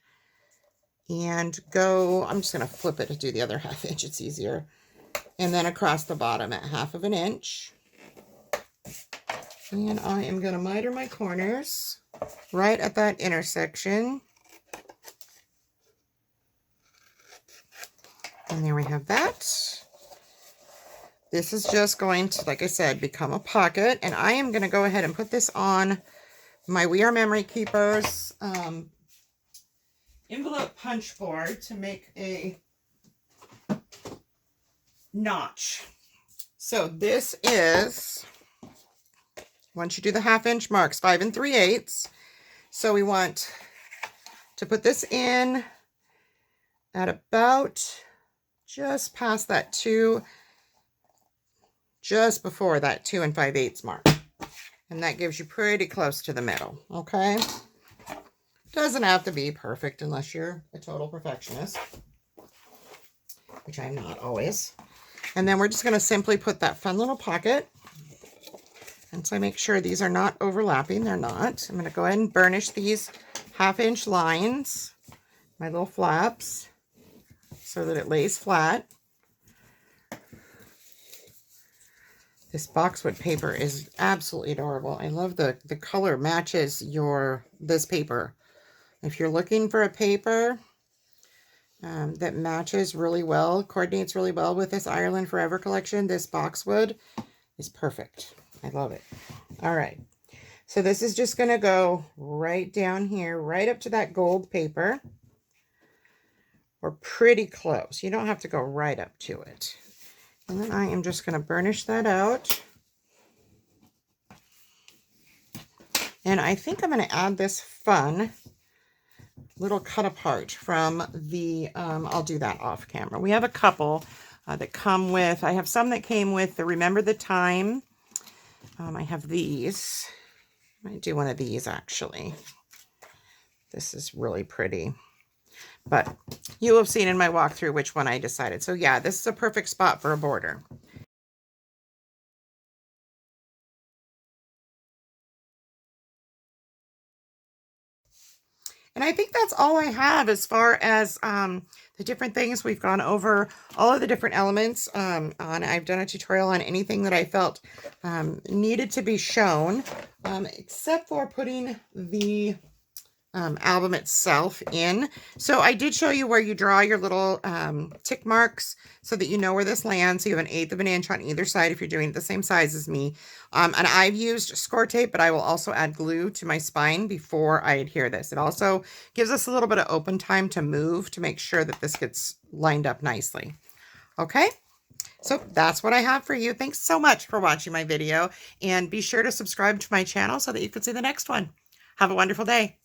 Speaker 1: and go, I'm just going to flip it to do the other 1/2 inch. It's easier. And then across the bottom at 1/2 inch. And I am going to miter my corners right at that intersection. And there we have that. This is just going to, like I said, become a pocket. And I am going to go ahead and put this on my We Are Memory Keepers envelope punch board to make a notch. So this is, once you do the 1/2 inch marks, 5 3/8. So we want to put this in at about just past that 2, just before that 2 5/8 mark. And that gives you pretty close to the middle, okay? Doesn't have to be perfect unless you're a total perfectionist, which I'm not always. And then we're just going to simply put that fun little pocket. And so I make sure these are not overlapping. They're not. I'm going to go ahead and burnish these 1/2 inch lines, my little flaps, so that it lays flat. This boxwood paper is absolutely adorable. I love the color matches this paper. If you're looking for a paper that matches really well, coordinates really well with this Ireland Forever collection, this boxwood is perfect. I love it. All right. So this is just going to go right down here, right up to that gold paper. We're pretty close. You don't have to go right up to it. And then I am just going to burnish that out. And I think I'm going to add this fun little cut apart from the, I'll do that off camera. We have a couple that come with, I have some that came with the Remember the Time. I have these. I might do one of these actually. This is really pretty. But you will have seen in my walkthrough which one I decided. So yeah, this is a perfect spot for a border. And I think that's all I have as far as the different things. We've gone over all of the different elements. I've done a tutorial on anything that I felt needed to be shown, except for putting the album itself in. So I did show you where you draw your little tick marks so that you know where this lands. So you have 1/8 of an inch on either side if you're doing it the same size as me. And I've used score tape, but I will also add glue to my spine before I adhere this. It also gives us a little bit of open time to move to make sure that this gets lined up nicely. Okay? So that's what I have for you. Thanks so much for watching my video, and be sure to subscribe to my channel so that you can see the next one. Have a wonderful day.